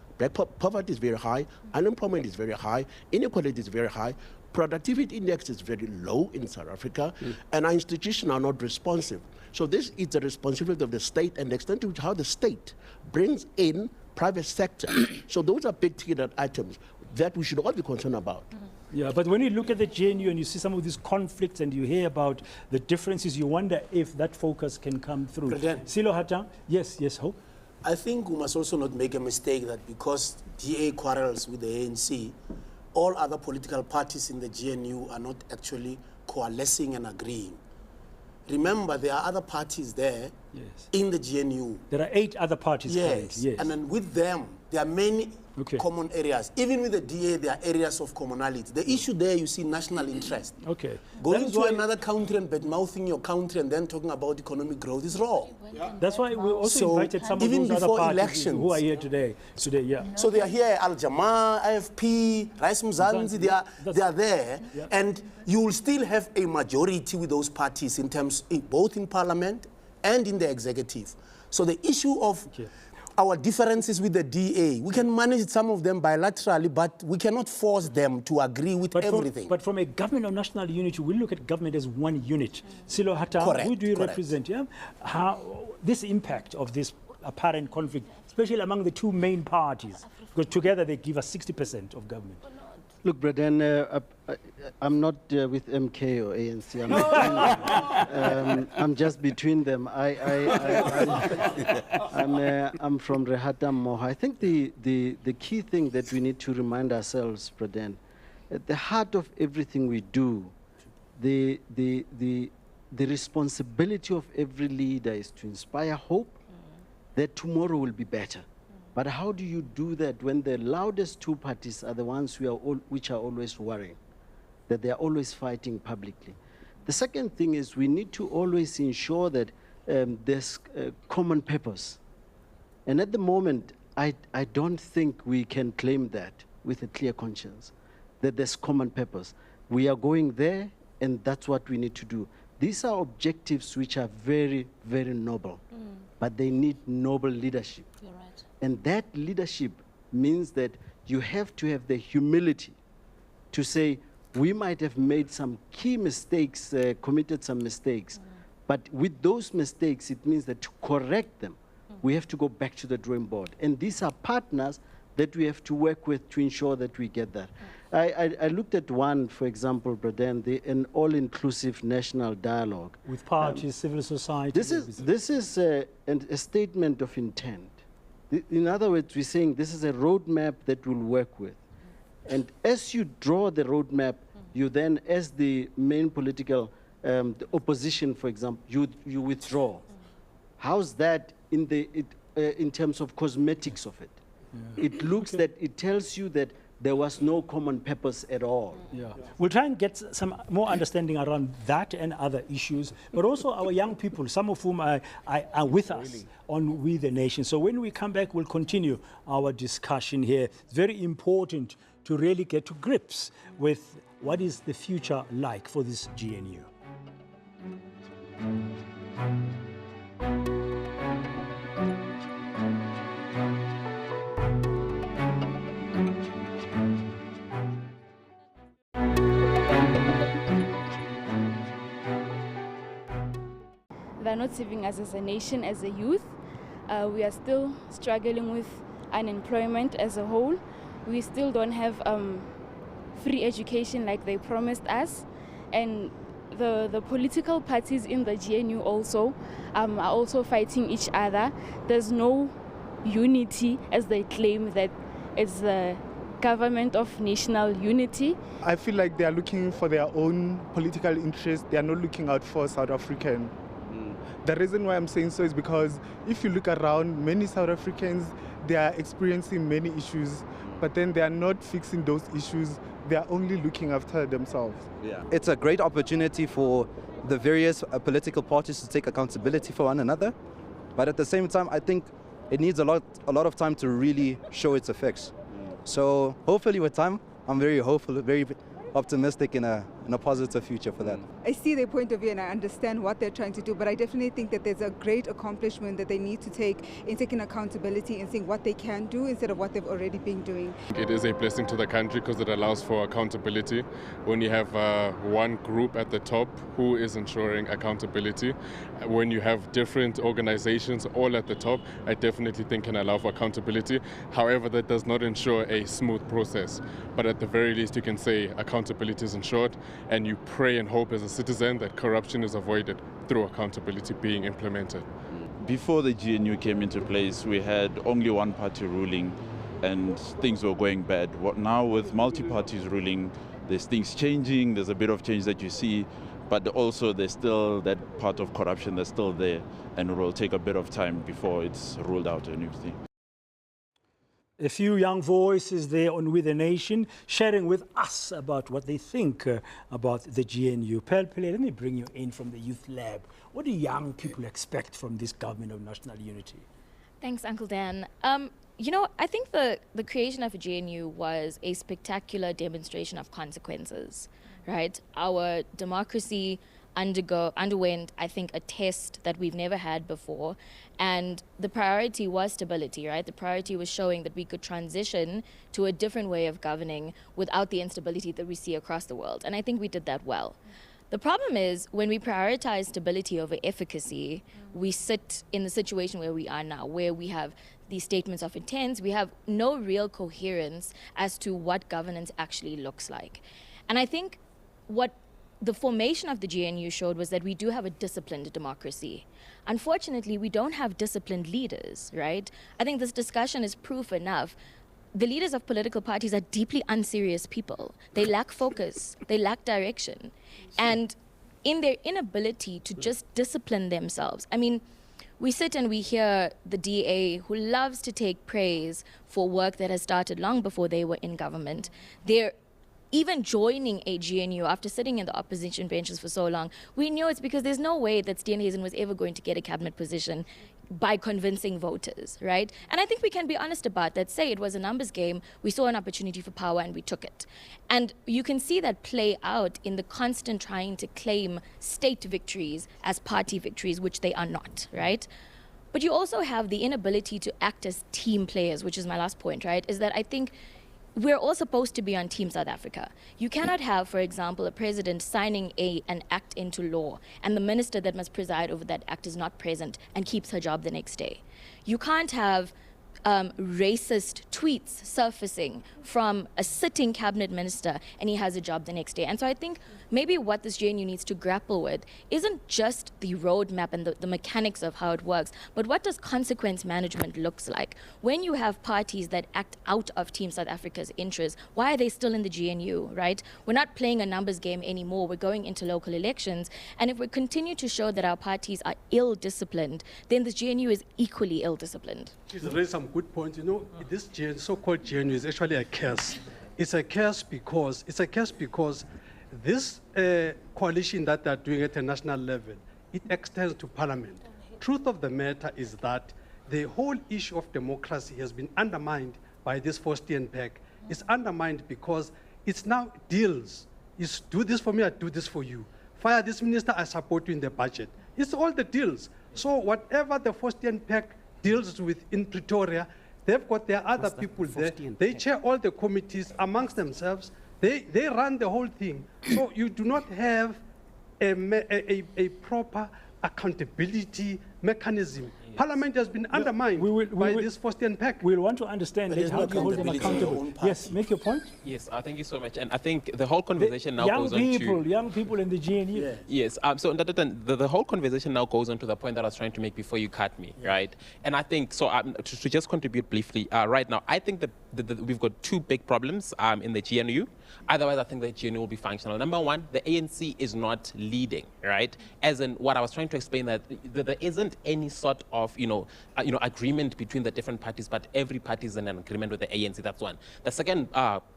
Poverty is very high, unemployment is very high, inequality is very high. Productivity index is very low in South Africa, and our institutions are not responsive. So this is the responsibility of the state and the extent to which how the state brings in private sector. So those are big ticket items that we should all be concerned about. Yeah, but when you look at the GNU and you see some of these conflicts and you hear about the differences, you wonder if that focus can come through. Silo Hatang, yes, Hope. I think we must also not make a mistake that because DA quarrels with the ANC, all other political parties in the GNU are not actually coalescing and agreeing. Remember, there are other parties there in the GNU. There are 8 other parties currently, yes. And then with them, there are many common areas. Even with the DA, there are areas of commonality. The issue there, you see national interest. Okay. Going to another country and bad-mouthing your country and then talking about economic growth is wrong. That's why we also invited some of those other parties who are here today. So they are here, Al-Jamaa, IFP, Rais Mzansi, they are there. And you will still have a majority with those parties in terms, both in parliament and in the executive. So the issue of our differences with the DA, we can manage some of them bilaterally, but we cannot force them to agree with everything. But from a government of national unity, we look at government as one unit. Silo Hata, who do you represent? Yeah? How this impact of this apparent conflict, especially among the 2 main parties, because together they give us 60% of government. Look, Braden, I'm not with MK or ANC. I'm just between them. I'm from Rehata Moha. I think the key thing that we need to remind ourselves, Braden, at the heart of everything we do, the the responsibility of every leader is to inspire hope that tomorrow will be better. But how do you do that when the loudest two parties are the ones which are always worrying, that they are always fighting publicly? The second thing is we need to always ensure that there's common purpose. And at the moment, I don't think we can claim that with a clear conscience, that there's common purpose. We are going there, and that's what we need to do. These are objectives which are very, very noble, but they need noble leadership. You're right. And that leadership means that you have to have the humility to say, we might have made some key mistakes, committed some mistakes, but with those mistakes, it means that to correct them, we have to go back to the drawing board. And these are partners that we have to work with to ensure that we get that. I looked at one, for example, Braden, an all-inclusive national dialogue. With parties, civil society. This is a statement of intent. In other words, we're saying this is a roadmap that we'll work with. And as you draw the roadmap, you then, as the main political the opposition, for example, you withdraw. How's that in terms of cosmetics of it? Yeah. It looks that it tells you that there was no common purpose at all. Yeah. We'll try and get some more understanding around that and other issues, but also our young people, some of whom are with us on We the Nation. So when we come back, we'll continue our discussion here. It's very important to really get to grips with what is the future like for this GNU. They're not serving us as a nation, as a youth. We are still struggling with unemployment as a whole. We still don't have free education like they promised us. And the political parties in the GNU also are also fighting each other. There's no unity, as they claim that it's the government of national unity. I feel like they are looking for their own political interests. They are not looking out for South African. The reason why I'm saying so is because if you look around, many South Africans, they are experiencing many issues, but then they are not fixing those issues. They are only looking after themselves. Yeah. It's a great opportunity for the various political parties to take accountability for one another. But at the same time, I think it needs a lot of time to really show its effects. So hopefully with time, I'm very hopeful, very optimistic in a positive future for that. I see their point of view and I understand what they're trying to do, but I definitely think that there's a great accomplishment that they need to take in taking accountability and seeing what they can do instead of what they've already been doing. It is a blessing to the country because it allows for accountability. When you have one group at the top who is ensuring accountability, when you have different organizations all at the top, I definitely think can allow for accountability. However, that does not ensure a smooth process. But at the very least, you can say accountability is ensured, and you pray and hope as a citizen that corruption is avoided through accountability being implemented. Before the GNU came into place, we had only one party ruling and things were going bad. Now with multi-parties ruling, there's things changing, there's a bit of change that you see, but also there's still that part of corruption that's still there, and it will take a bit of time before it's ruled out and everything. A few young voices there on With the Nation sharing with us about what they think about the GNU. Pelpele, let me bring you in from the Youth Lab. What do young people expect from this government of national unity? Thanks, Uncle Dan. You know, I think the creation of a GNU was a spectacular demonstration of consequences, right? Our democracy underwent, I think, a test that we've never had before. And the priority was stability, right? The priority was showing that we could transition to a different way of governing without the instability that we see across the world. And I think we did that well. The problem is when we prioritize stability over efficacy, we sit in the situation where we are now, where we have these statements of intent, we have no real coherence as to what governance actually looks like. And I think what the formation of the GNU showed was that we do have a disciplined democracy. Unfortunately, we don't have disciplined leaders, right? I think this discussion is proof enough. The leaders of political parties are deeply unserious people. They lack focus, they lack direction. And in their inability to just discipline themselves. I mean, we sit and we hear the DA, who loves to take praise for work that has started long before they were in government. They're even joining a GNU after sitting in the opposition benches for so long. We knew it's because there's no way that Steenhuisen was ever going to get a cabinet position by convincing voters, right? And I think we can be honest about that. Say it was a numbers game, we saw an opportunity for power and we took it. And you can see that play out in the constant trying to claim state victories as party victories, which they are not, right? But you also have the inability to act as team players, which is my last point, right? Is that I think we're all supposed to be on Team South Africa. You cannot have, for example, a president signing an act into law and the minister that must preside over that act is not present and keeps her job the next day. You can't have racist tweets surfacing from a sitting cabinet minister and he has a job the next day. And so I think maybe what this GNU needs to grapple with isn't just the roadmap and the mechanics of how it works, but what does consequence management looks like? When you have parties that act out of Team South Africa's interests, why are they still in the GNU, right? We're not playing a numbers game anymore. We're going into local elections. And if we continue to show that our parties are ill-disciplined, then the GNU is equally ill-disciplined. She's raised some good points. You know, this so-called GNU is actually a curse. It's a curse because this coalition that they're doing at a national level, it extends to parliament. Truth of the matter is that the whole issue of democracy has been undermined by this Faustian pact. It's undermined because it's now deals. It's do this for me, I do this for you. Fire this minister, I support you in the budget. It's all the deals. So whatever the Faustian pact deals with in Pretoria, they've got their other people there. They chair all the committees amongst themselves. They run the whole thing. So you do not have a proper accountability mechanism. Parliament has been undermined by this Faustian pact. We'll want to understand how do you hold them accountable. Yes, make your point. Yes, thank you so much. And I think the whole conversation now goes on to... Young people in the GNU. Yeah. Yes, so the whole conversation now goes on to the point that I was trying to make before you cut me, right? And I think, so to just contribute briefly, right now, I think that we've got two big problems in the GNU. Otherwise, I think the GNU will be functional. Number one, the ANC is not leading, right? As in what I was trying to explain, that there isn't any sort of agreement between the different parties, but every party is in an agreement with the ANC. That's one. The second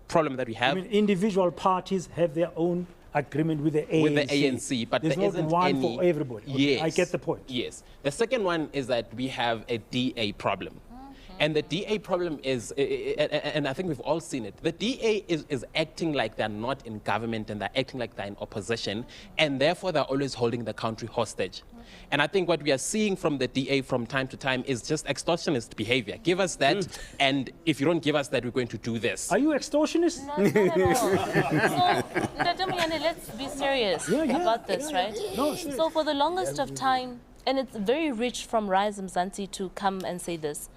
problem that we have... I mean, individual parties have their own agreement with the ANC. With the ANC, but there's there not isn't one any... for everybody. Okay, yes. I get the point. Yes. The second one is that we have a DA problem. And the DA problem is, and I think we've all seen it, the DA is acting like they're not in government and they're acting like they're in opposition, and therefore they're always holding the country hostage. And I think what we are seeing from the DA from time to time is just extortionist behavior. Give us that, and if you don't give us that, we're going to do this. Are you extortionist? No, not at all. So, let's be serious about this, right? No, so for the longest of time, and it's very rich from Rise Mzansi to come and say this,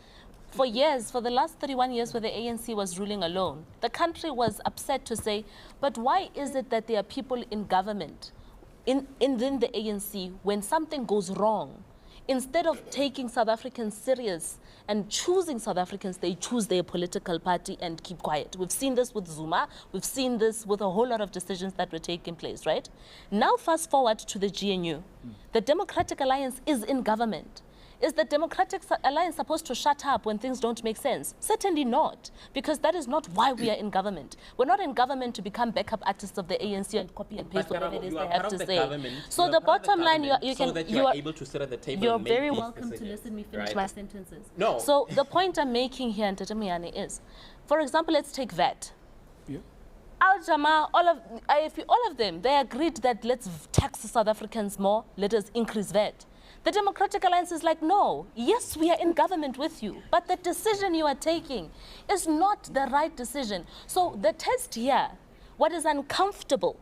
for years, for the last 31 years where the ANC was ruling alone, the country was upset to say, but why is it that there are people in government, in the ANC, when something goes wrong, instead of taking South Africans serious and choosing South Africans, they choose their political party and keep quiet. We've seen this with Zuma. We've seen this with a whole lot of decisions that were taking place, right? Now fast forward to the GNU. The Democratic Alliance is in government. Is the Democratic Alliance supposed to shut up when things don't make sense? Certainly not, because that is not why we are in government. We're not in government to become backup artists of the ANC and copy and paste whatever it is they have to say. So the bottom line, you are able to sit at the table. You're very welcome to listen me finish my sentences. No. So the point I'm making here, Ntatamiyane, is, for example, let's take VAT. Al-Jama, all of them, they agreed that let's tax South Africans more, let us increase VAT. The Democratic Alliance is like, no, yes, we are in government with you, but the decision you are taking is not the right decision. So the test here, what is uncomfortable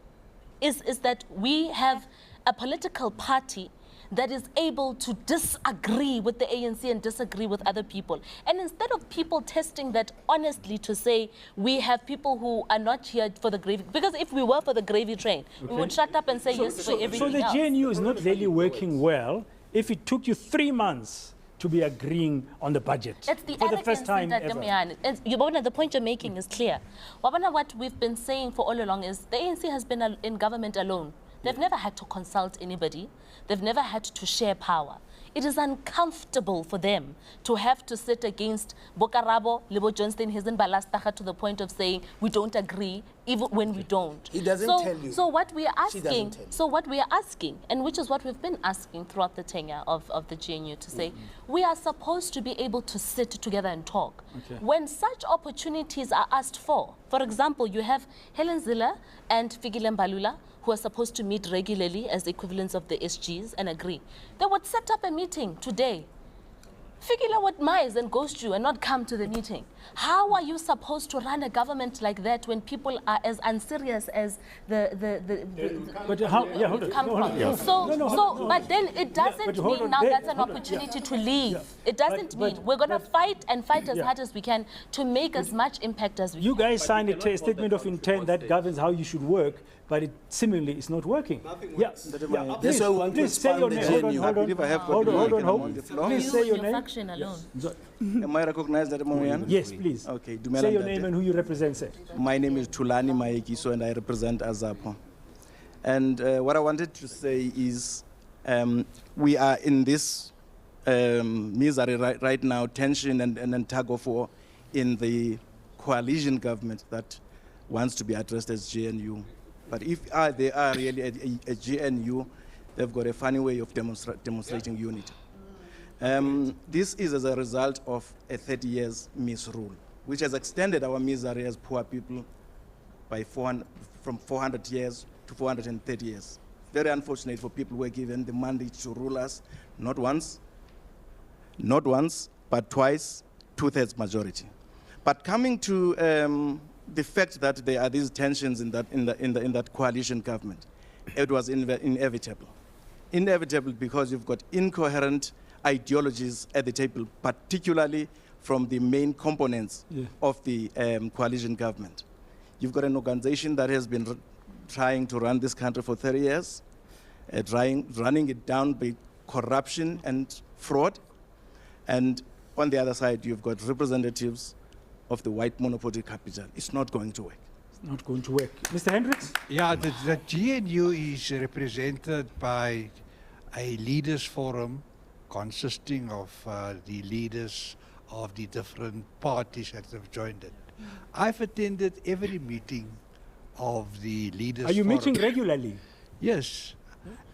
is that we have a political party that is able to disagree with the ANC and disagree with other people. And instead of people testing that honestly to say, we have people who are not here for the gravy, because if we were for the gravy train, we would shut up and say yes for everything else. So the GNU is not really working well if it took you 3 months to be agreeing on the budget it's the for the first time ever. The point you're making is clear. What we've been saying for all along is the ANC has been in government alone. They've never had to consult anybody. They've never had to share power. It is uncomfortable for them to have to sit against Bokarabo, Lebo Johnston, Hizen Balastacha to the point of saying we don't agree, even when we don't. He doesn't tell you. So what we are She doesn't asking, tell you. so what we are asking, and which is what we've been asking throughout the tenure of the GNU, to say we are supposed to be able to sit together and talk. Okay. When such opportunities are asked for example, you have Helen Ziller and Fikile Mbalula, who are supposed to meet regularly as equivalents of the SGs and agree. They would set up a meeting today. Fikile would mize and ghost you and not come to the meeting. How are you supposed to run a government like that when people are as unserious as But how? Yeah, hold on. come Hold on. from? Yeah. But then it doesn't hold mean on. now There- that's an hold on. opportunity Yeah. to leave. Yeah. It doesn't mean we're going to fight and fight as Yeah. hard as we can to make as much impact as we You can. guys signed a statement of intent that governs how you should work, but it seemingly is not working. Yeah. Yeah. That's why we want to Please say your expand the name. Hold on, GNU. hold I on. believe I have got Hold the on, mic hold on, and I'm hold on on. the floor. Please You say and your your name. faction alone. Am I recognized at the moment? Yes, please. Okay. Say your name and who you represent, sir. My name is Tulani Maekiso and I represent Azapo. And what I wanted to say is we are in this misery right now, tension and tug of war in the coalition government that wants to be addressed as GNU. But if they are really a GNU, they've got a funny way of demonstrating unity. This is as a result of a 30 years misrule, which has extended our misery as poor people by from 400 years to 430 years. Very unfortunate for people who were given the mandate to rule us, not once, but twice, 2/3 majority. But coming to the fact that there are these tensions in that coalition government, it was inevitable. Inevitable because you've got incoherent ideologies at the table, particularly from the main components of the coalition government. You've got an organization that has been trying to run this country for 30 years, running it down by corruption and fraud. And on the other side, you've got representatives of the white monopoly capital. It's not going to work. It's not going to work. Mr. Hendricks? Yeah, the GNU is represented by a leaders forum consisting of the leaders of the different parties that have joined it. I've attended every meeting of the leaders Are you forum. meeting regularly? Yes.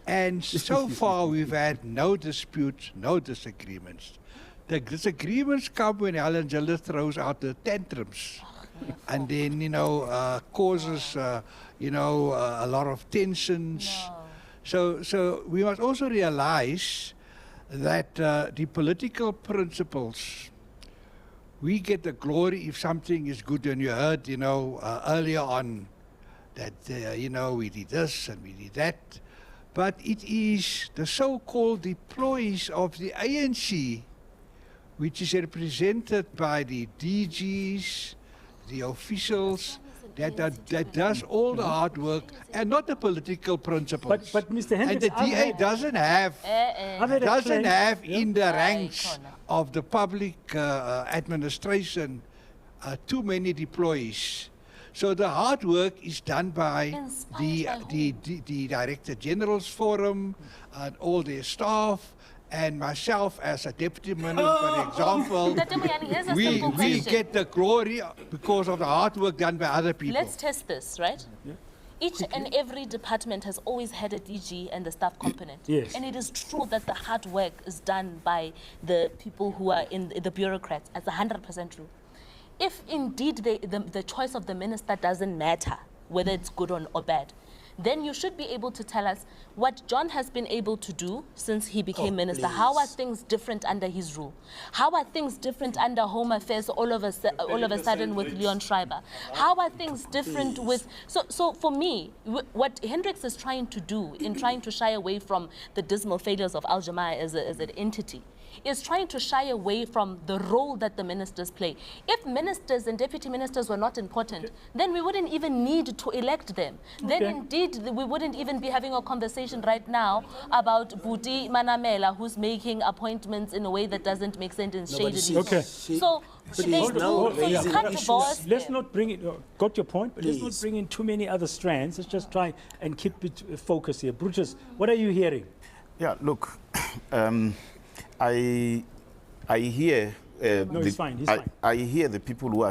And so far we've had no disputes, no disagreements. The disagreements come when Helen Zille throws out the tantrums. And then, causes, a lot of tensions. So we must also realize that the political principles, we get the glory if something is good. And you heard, earlier on that, we did this and we did that. But it is the so-called deployees of the ANC, which is represented by the DGs, the officials, that does all the hard work and not the political principles. But Mr. Hendricks, and the DA doesn't have in the ranks of the public administration too many deployees. So the hard work is done by the Director General's Forum and all their staff, and myself as a deputy minister, for example. We get the glory because of the hard work done by other people. Let's test this, right? Yeah. Each and every department has always had a DG and the staff component. Yes. And it is true that the hard work is done by the people who are in the bureaucrats. That's 100% true. If indeed the choice of the minister doesn't matter, whether it's good or bad, then you should be able to tell us what John has been able to do since he became minister. please. How are things different under his rule? How are things different under Home Affairs all of a sudden with Leon Schreiber? How are things different with... So for me, what Hendricks is trying to do in trying to shy away from the dismal failures of Al Jamaa as an entity is trying to shy away from the role that the ministers play. If ministers and deputy ministers were not important, then we wouldn't even need to elect them. Then indeed, we wouldn't even be having a conversation right now about Buti Manamela, who's making appointments in a way that doesn't make sense and shadily. Okay. So you can't divorce Let's not bring it, got your point, but Please. let's not bring in too many other strands. Let's just try and keep it focused here. Brutus, what are you hearing? Yeah, look, I hear. No, he's fine. He's fine. I hear the people who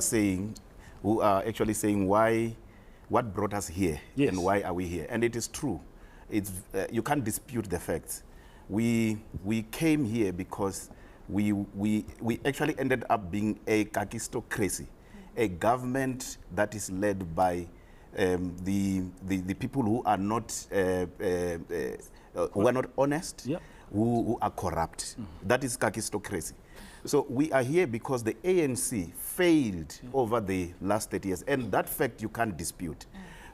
are actually saying what brought us here and why are we here, and it is true. It's you can't dispute the facts. We came here because we actually ended up being a kakistocracy, a government that is led by the people who are not honest, who are corrupt. That is kakistocracy. So we are here because the ANC failed over the last 30 years, and that fact you can't dispute.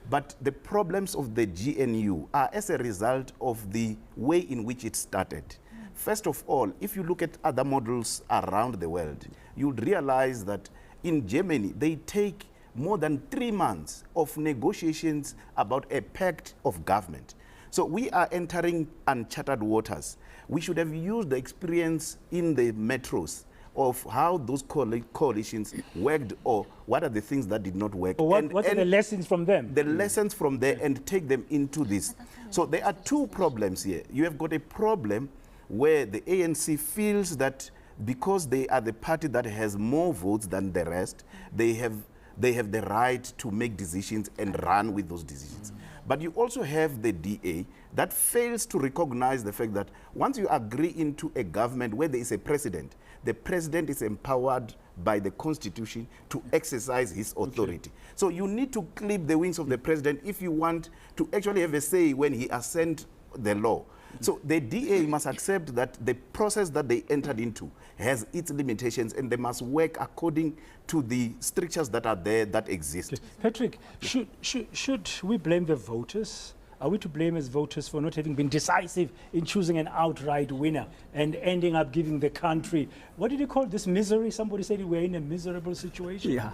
But the problems of the GNU are as a result of the way in which it started. First of all, if you look at other models around the world, you'll realize that in Germany, they take more than 3 months of negotiations about a pact of government. So we are entering uncharted waters. We should have used the experience in the metros of how those coalitions worked, or what are the things that did not work. What are the lessons from them? The lessons from there, and take them into this. So there are two problems here. You have got a problem where the ANC feels that because they are the party that has more votes than the rest, they have the right to make decisions and run with those decisions. But you also have the DA that fails to recognize the fact that once you agree into a government where there is a president, the president is empowered by the constitution to exercise his authority. So you need to clip the wings of the president if you want to actually have a say when he assents the law. So the DA must accept that the process that they entered into has its limitations, and they must work according to the strictures that are there that exist. Okay. Patrick, should we blame the voters? Are we to blame as voters for not having been decisive in choosing an outright winner and ending up giving the country, what did you call this, misery? Somebody said we're in a miserable situation. Yeah.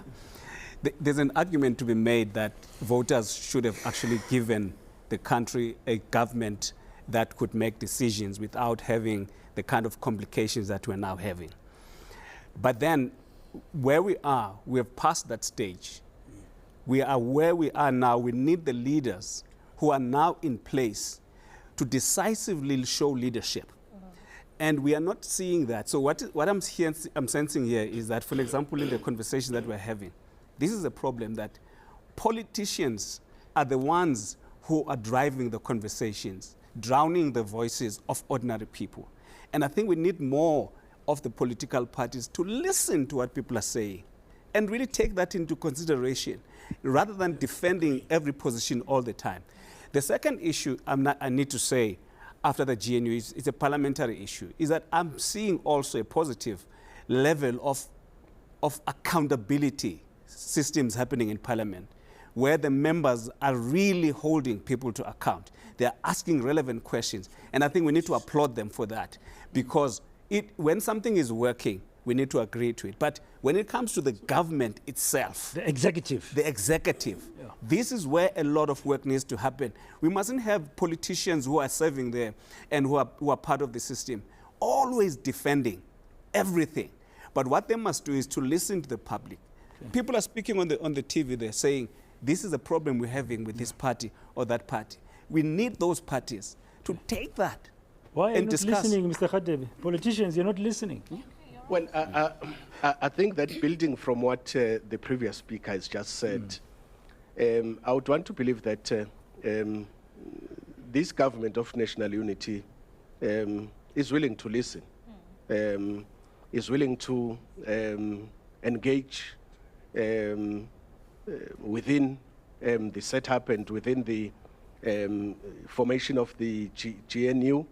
There's an argument to be made that voters should have actually given the country a government that could make decisions without having the kind of complications that we're now having. But then, where we are, we have passed that stage. We are where we are now. We need the leaders who are now in place to decisively show leadership. And we are not seeing that. So what I'm sensing here is that, for example, in the conversation that we're having, this is a problem that politicians are the ones who are driving the conversations, drowning the voices of ordinary people. And I think we need more of the political parties to listen to what people are saying and really take that into consideration rather than defending every position all the time. The second issue I need to say after the GNU is a parliamentary issue, is that I'm seeing also a positive level of accountability systems happening in parliament, where the members are really holding people to account. They are asking relevant questions. And I think we need to applaud them for that, because when something is working, we need to agree to it. But when it comes to the government itself, the executive, this is where a lot of work needs to happen. We mustn't have politicians who are serving there and who are part of the system always defending everything. But what they must do is to listen to the public. Okay. People are speaking on the TV, they're saying, this is a problem we're having with this party or that party. We need those parties to take that. Why are you not discuss. listening, Mr. Khadebi? Politicians, you're not listening. Well, I think that building from what the previous speaker has just said, I would want to believe that this government of national unity is willing to listen, is willing to engage within the setup and within the formation of the GNU.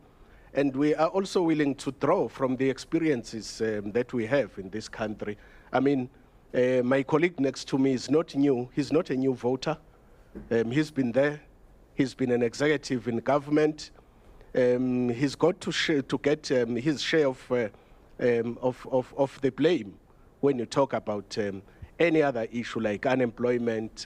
And we are also willing to draw from the experiences that we have in this country. I mean, my colleague next to me is not new. He's not a new voter. He's been there. He's been an executive in government. He's got to get his share of of the blame when you talk about any other issue like unemployment,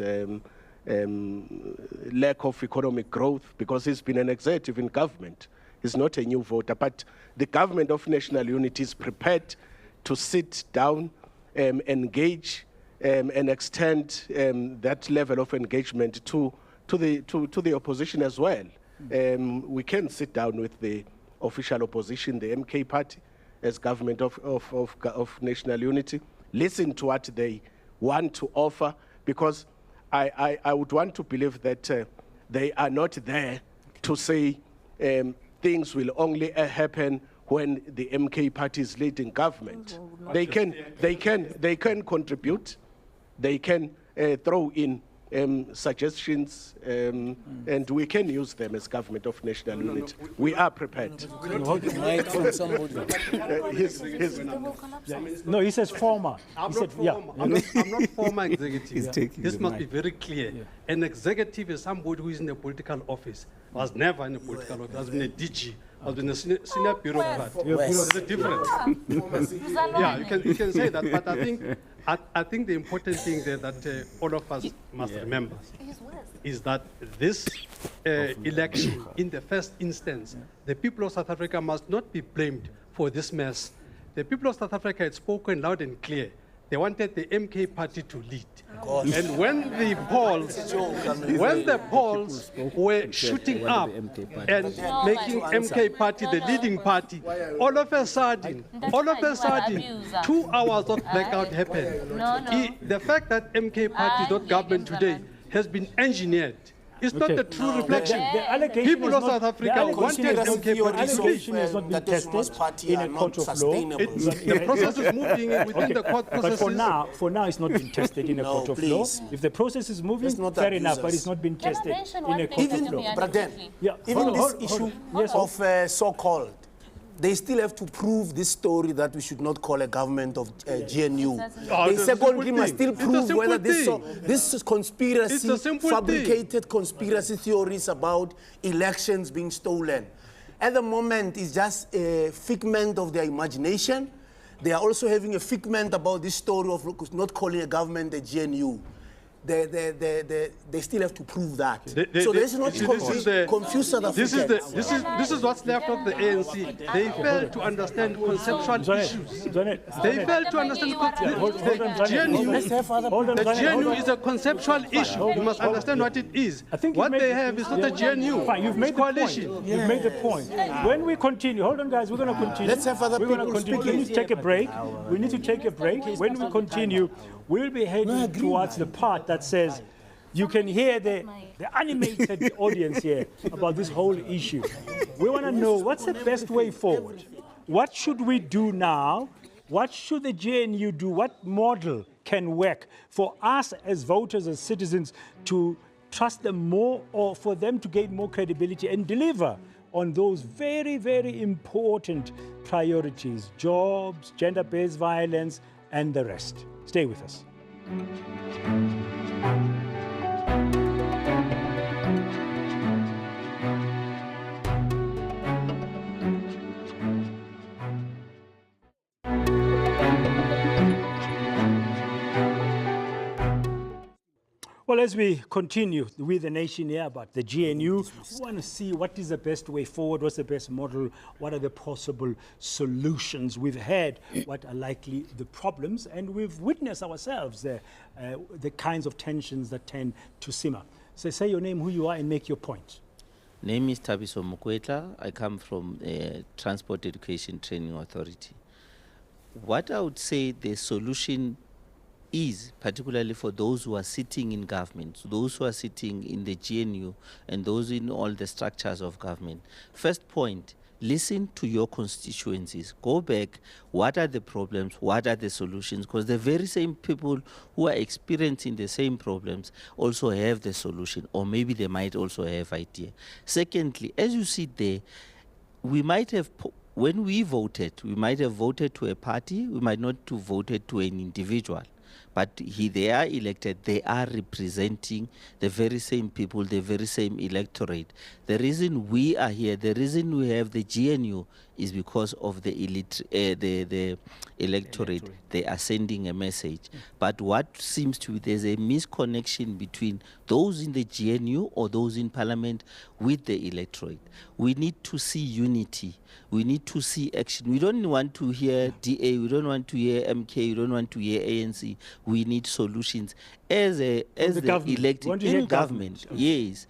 lack of economic growth, because he's been an executive in government. He's not a new voter, but the government of national unity is prepared to sit down, engage, and extend that level of engagement to the opposition as well. We can sit down with the official opposition, the MK party, as government of national unity, listen to what they want to offer, because I would want to believe that they are not there to say things will only happen when the MK party is leading government. They can contribute, they can throw in suggestions, and we can use them as government of national unity. We are prepared. No, he says former. I'm not former executive. This must be very clear. Yeah. An executive is somebody who is in a political office, was never in a political office, has been a DG, has been a senior bureaucrat. There's a difference. Yeah, you can say that, but I think the important thing there that all of us must remember is that this election, in the first instance, the people of South Africa must not be blamed for this mess. The people of South Africa had spoken loud and clear. They wanted the MK party to lead. And when the polls were shooting up and making MK party the leading party, all of a sudden, 2 hours of blackout happened. The fact that MK party is not government today has been engineered. It's not the true reflection. People of South Africa wanted MK participation. Has not been tested in a court of law. The process is moving within the court processes. But for now, it's not been tested in a court of law. If the process is moving, fair enough, but it's not been tested in a court of law. But then, even this issue of so-called, they still have to prove this story that we should not call a government of GNU. They secondly must still prove whether this conspiracy, fabricated conspiracy theories about elections being stolen. At the moment, it's just a figment of their imagination. They are also having a figment about this story of not calling a government a GNU. They still have to prove that. So this is not confuse South Africans. This is what's left of the ANC. They fail to understand conceptual issues. They fail to understand the GNU is a conceptual issue. You must understand what it is. What they have is not a GNU. You've made coalition. You've made the point. When we continue, hold on, guys. We're going to continue. Let's have other people speak. We need to take a break. We need to take a break. When we continue, we'll be heading towards the part that says you can hear the animated audience here about this whole issue. We want to know what's the best way forward. What should we do now? What should the GNU do? What model can work for us as voters, as citizens, to trust them more or for them to gain more credibility and deliver on those very, very important priorities: jobs, gender-based violence, and the rest. Stay with us. Well, as we continue with the nation here about the GNU, we want to see what is the best way forward, what's the best model, what are the possible solutions. We've heard what are likely the problems, and we've witnessed ourselves the kinds of tensions that tend to simmer. So say your name, who you are, and make your point. Name is Tabiso Mukwetla. I come from Transport Education Training Authority. What I would say the solution is, particularly for those who are sitting in government, those who are sitting in the GNU and those in all the structures of government. First point, listen to your constituencies. Go back, what are the problems, what are the solutions? Because the very same people who are experiencing the same problems also have the solution, or maybe they might also have idea. Secondly, as you sit there, we might have, when we voted, we might have voted to a party, we might not have voted to an individual. but they are elected, they are representing the very same people, the very same electorate. The reason we are here, the reason we have the GNU is because of the electorate. They are sending a message. But what seems to be, there's a misconnection between those in the GNU or those in parliament with the electorate. We need to see unity. We need to see action. We don't want to hear DA, we don't want to hear MK, we don't want to hear ANC. We need solutions as the elected in government. Yes.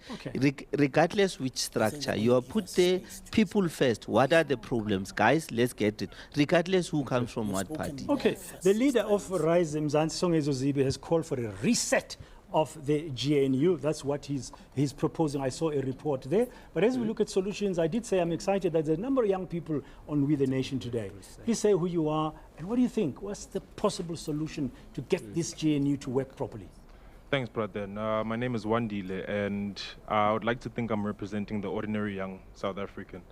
Regardless which structure, you are put there, people first. What are the problems? Guys, let's get it. Regardless who comes from what party. Okay. The leader of Rise, Mzansi Songezo Zibi, has called for a reset of the GNU. That's what he's proposing. I saw a report there. But as we look at solutions, I did say I'm excited that there's a number of young people on We the Nation today. Please say who you are and what do you think? What's the possible solution to get this GNU to work properly? Thanks, brother. My name is Wandile, and I would like to think I'm representing the ordinary young South African.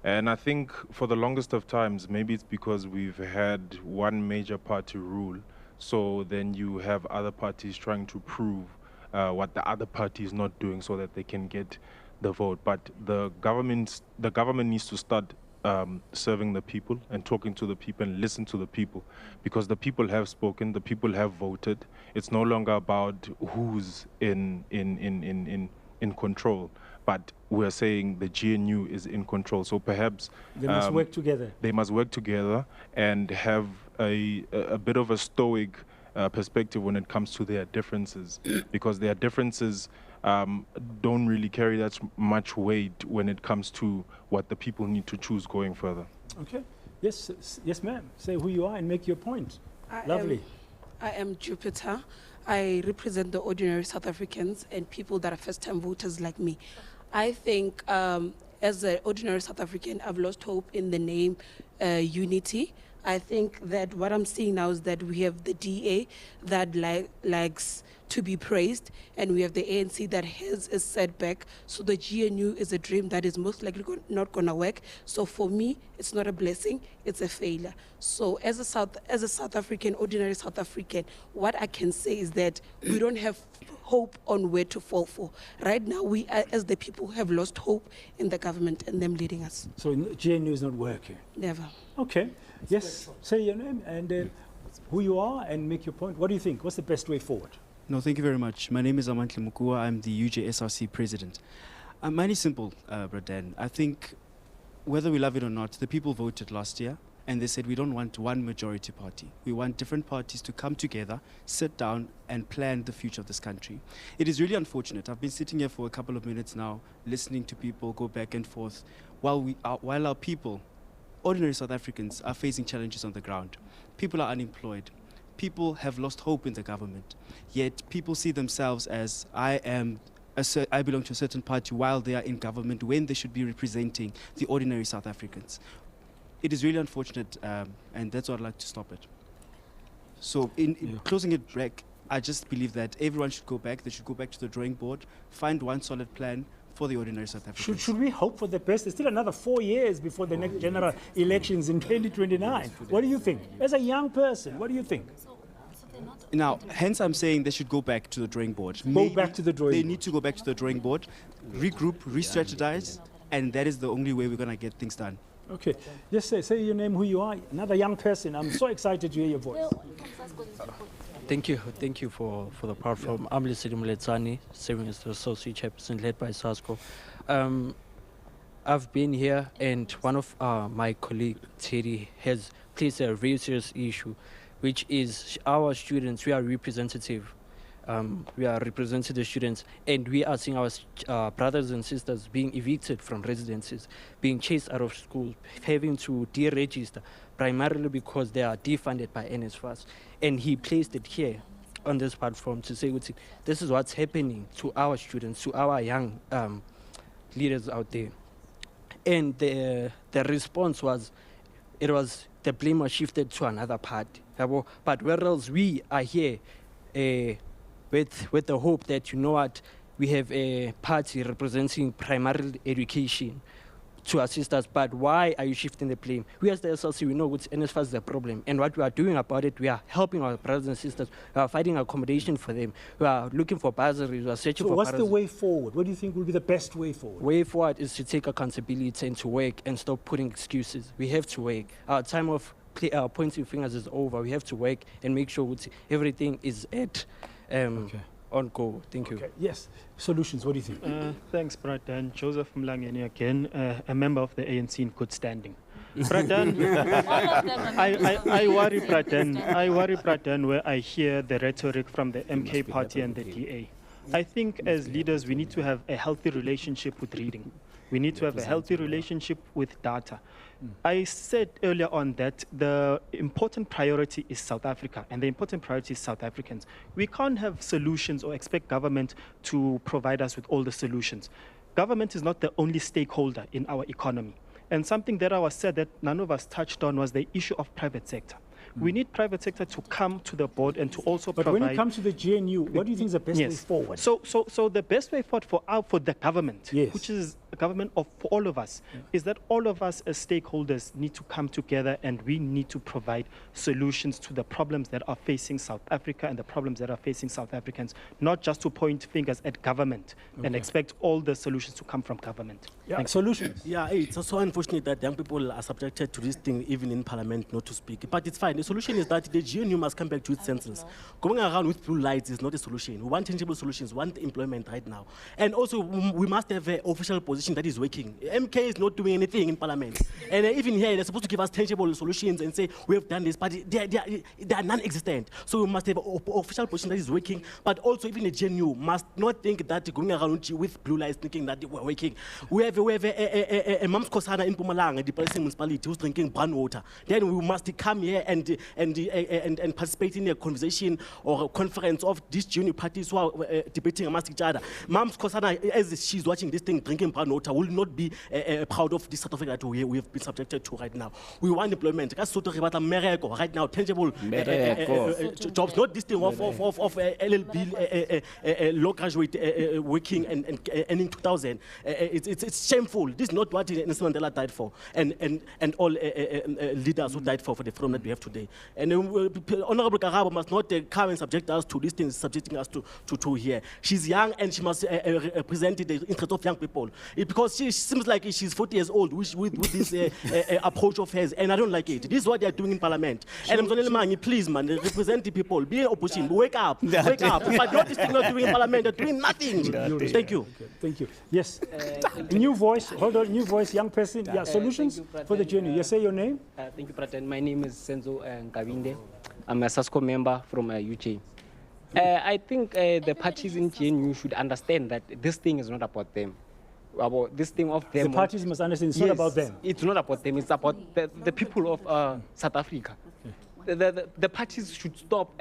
And I think for the longest of times, maybe it's because we've had one major party rule. So then you have other parties trying to prove what the other party is not doing so that they can get the vote. But the government needs to start serving the people and talking to the people and listen to the people, because the people have spoken, the people have voted. It's no longer about who's in control, but we're saying the GNU is in control. So perhaps they must work together. They must work together and have a bit of a stoic perspective when it comes to their differences, because their differences don't really carry that much weight when it comes to what the people need to choose going further. Okay. Yes, yes, ma'am. Say who you are and make your point. Lovely. I am Jupiter. I represent the ordinary South Africans and people that are first-time voters like me. I think as an ordinary South African, I've lost hope in the name unity. I think that what I'm seeing now is that we have the DA that likes to be praised, and we have the ANC that has a setback. So the GNU is a dream that is most likely not going to work. So for me, it's not a blessing, it's a failure. So as a South African, ordinary South African, what I can say is that we don't have hope on where to fall for. Right now, we as the people have lost hope in the government and them leading us. So GNU is not working? Never. Okay. Yes, say your name and who you are and make your point. What do you think? What's the best way forward? No, thank you very much. My name is Amantle Mukua. I'm the UJSRC president. Mine is simple, Bradan. I think whether we love it or not, the people voted last year and they said we don't want one majority party. We want different parties to come together, sit down and plan the future of this country. It is really unfortunate. I've been sitting here for a couple of minutes now, listening to people go back and forth while our people, ordinary South Africans, are facing challenges on the ground. People are unemployed. People have lost hope in the government. Yet people see themselves as, I belong to a certain party while they are in government, when they should be representing the ordinary South Africans. It is really unfortunate, and that's what I'd like to stop it. So in closing it back, I just believe that everyone should go back. They should go back to the drawing board, find one solid plan for the ordinary South Africans. Should we hope for the best? There's still another 4 years before the next general elections in 2029. What do you think? As a young person, what do you think? Now, hence I'm saying they should go back to the drawing board. Back to the drawing board. They need to go back to the drawing board, regroup, re-strategize, and that is the only way we're going to get things done. Okay. Just say your name, who you are. Another young person. I'm so excited to hear your voice. Thank you for the platform. I'm Lesedi Muletsani, serving as the associate chairperson led by SASCO. I've been here, and one of my colleague Teddy has placed a very serious issue, which is our students. We are representative. We are representing the students, and we are seeing our brothers and sisters being evicted from residences, being chased out of school, having to deregister, primarily because they are defunded by NSFAS. And he placed it here on this platform to say, this is what's happening to our students, to our young leaders out there. And the response was, the blame was shifted to another party. But whereas we are here with the hope that, you know what, we have a party representing primary education, to assist us. But why are you shifting the blame? We as the SLC, we know what's NSFAS is the problem. And what we are doing about it, we are helping our brothers and sisters. We are finding accommodation for them. We are looking for bursaries. We are searching for what's the bursaries. way forward? What do you think will be the best way forward? Way forward is to take accountability and to work and stop putting excuses. We have to work. Our time of pointing fingers is over. We have to work and make sure everything is at on go. Thank you. Yes. Solutions, what do you think? Thanks, Pradan. Joseph Mlangeni again, a member of the ANC in good standing. Pradan, I worry, Pradan, where I hear the rhetoric from the MK party and the DA. I think as leaders, we need to have a healthy relationship with reading. We need to have a healthy relationship with data. I said earlier on that the important priority is South Africa, and the important priority is South Africans. We can't have solutions or expect government to provide us with all the solutions. Government is not the only stakeholder in our economy. And something that I was said that none of us touched on was the issue of private sector. We need private sector to come to the board and to also but provide... when it comes to the GNU, what do you think is the best way forward? So the best way forward for the government, which is a government for all of us, is that all of us as stakeholders need to come together and we need to provide solutions to the problems that are facing South Africa and the problems that are facing South Africans, not just to point fingers at government and expect all the solutions to come from government. Solutions. Yeah, it's so unfortunate that young people are subjected to this thing even in parliament not to speak. But it's fine. The solution is that the GNU must come back to its senses. Going around with blue lights is not a solution. We want tangible solutions, we want employment right now. And also, we must have an official position that is working. MK is not doing anything in parliament. And even here, they're supposed to give us tangible solutions and say, we have done this, but they are non-existent. So we must have an official position that is working. But also, even the GNU must not think that going around with blue lights thinking that we're working. We have a Mams Kosana in Pumalanga, the Palestinian municipality, who's drinking brown water. Then we must come here and participate in a conversation or a conference of these junior parties who are debating amongst each other. Mams Kosana, as she's watching this thing, drinking brown water, will not be proud of this South Africa that we have been subjected to right now. We want employment. Right now, tangible jobs, not this thing of LLB, low graduate working and earning 2,000. It's shameful. This is not what Nelson Mandela died for, and all leaders who died for the freedom that we have today. And Honorable Karabo must not come and subject us to these things, subjecting us to here. She's young and she must represent the interest of young people. Because she seems like she's 40 years old with this approach of hers, and I don't like it. This is what they are doing in Parliament. And I'm telling you, please, man, represent the people, be opposition, wake up, wake up. But not this thing not doing in Parliament, they're doing nothing. Thank you. Thank you. Yes. New voice, hold on, new voice, young person. Yeah, solutions for the journey. You say your name? Thank you, Praten. My name is Senzo Nkabinde. I'm a SASCO member from UK. I think the parties in GNU should understand that this thing is not about them. About this thing of them. The parties must understand it's not about them. It's not about them. It's about the people of South Africa. The parties should stop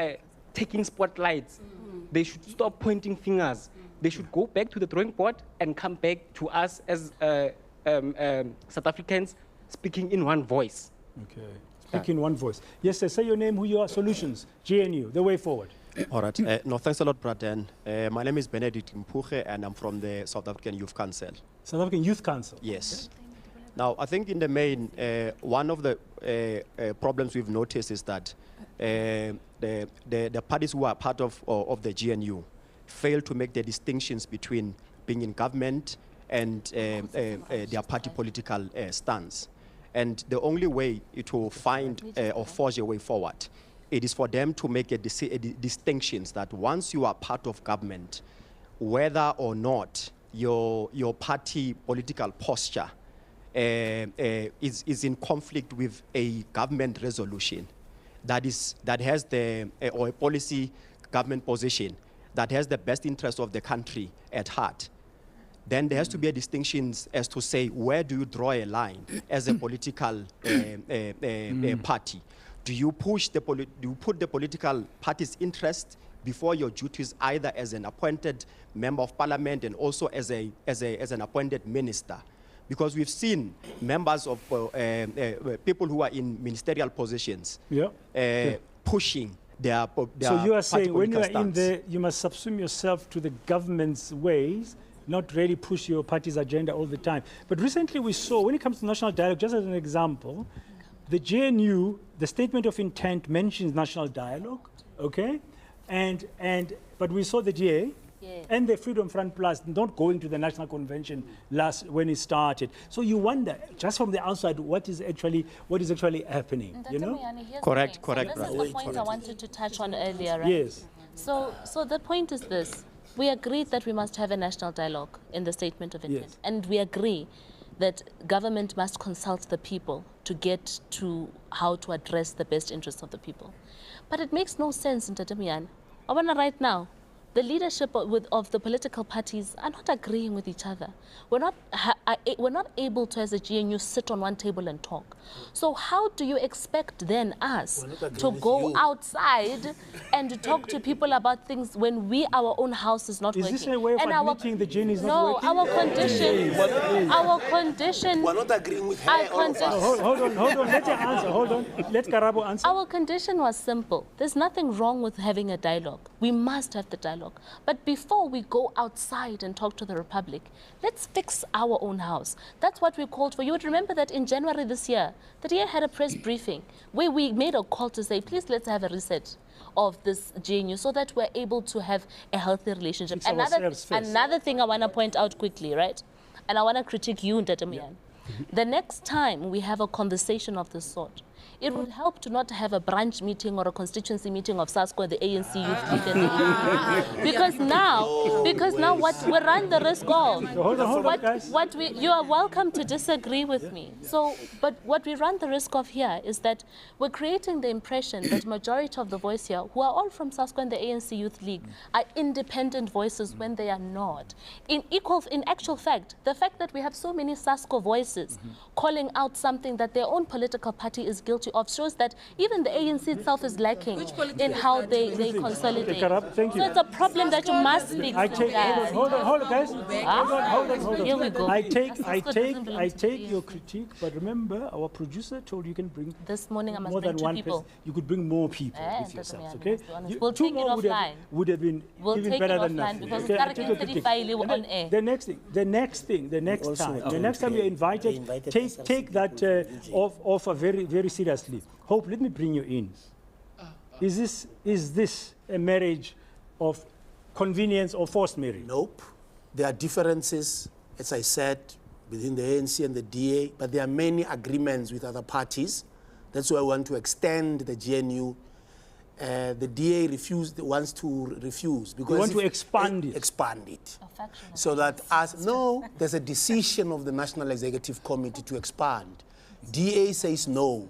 taking spotlights. They should stop pointing fingers. They should go back to the drawing board and come back to us as South Africans speaking in one voice. Okay. Speaking in one voice. Yes, sir. Say your name, who you are, solutions. GNU, the way forward. All right. No, thanks a lot, Braden. My name is Benedict Mpuche, and I'm from the South African Youth Council. South African Youth Council? Yes. Now, I think in the main, one of the problems we've noticed is that the parties who are part of the GNU fail to make the distinctions between being in government and their party political stance. And the only way to find or forge a way forward, it is for them to make distinctions that once you are part of government, whether or not your party political posture is in conflict with a government resolution that has or a policy government position that has the best interest of the country at heart, then there has to be a distinction as to say, where do you draw a line as a political party? Do you put the political party's interest before your duties, either as an appointed member of parliament and also as an appointed minister? Because we've seen members of people who are in ministerial positions pushing their so you are saying when you are stance. in there, you must subsume yourself to the government's ways not really push your party's agenda all the time. But recently we saw, when it comes to national dialogue, just as an example, the GNU, the statement of intent mentions national dialogue, okay? But we saw the GA and the Freedom Front Plus not going to the National Convention when it started. So you wonder, just from the outside, what is actually happening, you know? Correct. So this is the point I wanted to touch on earlier, right? Yes. So the point is this. We agreed that we must have a national dialogue in the statement of intent. Yes. And we agree that government must consult the people to get to how to address the best interests of the people. But it makes no sense, Ntatemian. I want to right now, the leadership of the political parties are not agreeing with each other. We're not able to, as a GNU, sit on one table and talk. So how do you expect then us to go outside and to talk to people about things when our own house is not working? Is this a way of admitting the GNU is not working? No, our condition. We're not agreeing with her. Hold on. Let her answer. Hold on. Let Karabo answer. Our condition was simple. There's nothing wrong with having a dialogue. We must have the dialogue. But before we go outside and talk to the Republic, let's fix our own house. That's what we called for. You would remember that in January this year, the DA had a press briefing where we made a call to say, please let's have a reset of this GNU so that we're able to have a healthy relationship. Another thing I want to point out quickly, right? And I want to critique you, Ntatemian. The next time we have a conversation of this sort, it would help to not have a branch meeting or a constituency meeting of SASCO and the ANC Youth League. Because now what we run the risk of, you are welcome to disagree with me. But what we run the risk of here is that we're creating the impression that majority of the voice here, who are all from SASCO and the ANC Youth League, are independent voices when they are not. In actual fact, the fact that we have so many SASCO voices calling out something that their own political party is guilty of shows that even the ANC itself is lacking in how they consolidate. Thank you. So it's a problem that you must speak to. Hold on, guys. Hold on. Here we go. I take your critique, but remember, our producer told you can bring this morning I must more bring than one people. person. You could bring more people with yourselves, okay? We'll take it offline. Would have been even better than nothing. Because the next time you're invited, take that offer very, very seriously. Hope, let me bring you in. Is this a marriage of convenience or forced marriage? Nope. There are differences, as I said, within the ANC and the DA, but there are many agreements with other parties. That's why I want to extend the GNU. The DA wants to refuse because we want to expand it. Expand it. So that there's a decision of the National Executive Committee to expand. DA says no,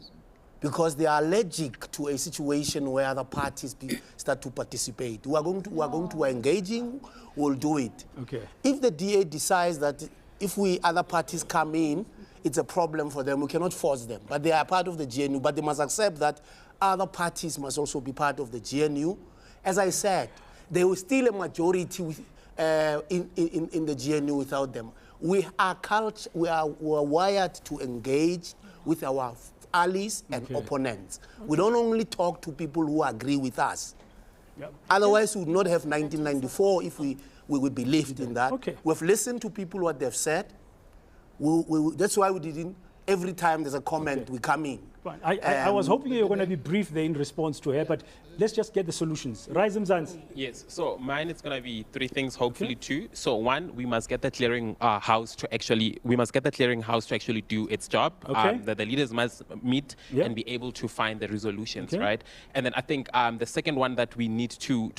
because they are allergic to a situation where other parties start to participate. We're engaging, we'll do it. Okay. If the DA decides that if other parties come in, it's a problem for them, we cannot force them. But they are part of the GNU, but they must accept that other parties must also be part of the GNU. As I said, there was still a majority in the GNU without them. We are wired to engage with our allies and opponents. We don't only talk to people who agree with us. Yep. Otherwise, we would not have 1994 if we believed in that. Okay. We've listened to people what they've said. That's why we didn't. Every time there's a comment, we come in. I was hoping you were going to be brief there in response to her, but let's just get the solutions. Rise Mzansi. Yes, so mine is going to be three things, hopefully two. So one, we must get the clearing house to actually do its job. Okay. That the leaders must meet and be able to find the resolutions, right? And then I think the second one that we need to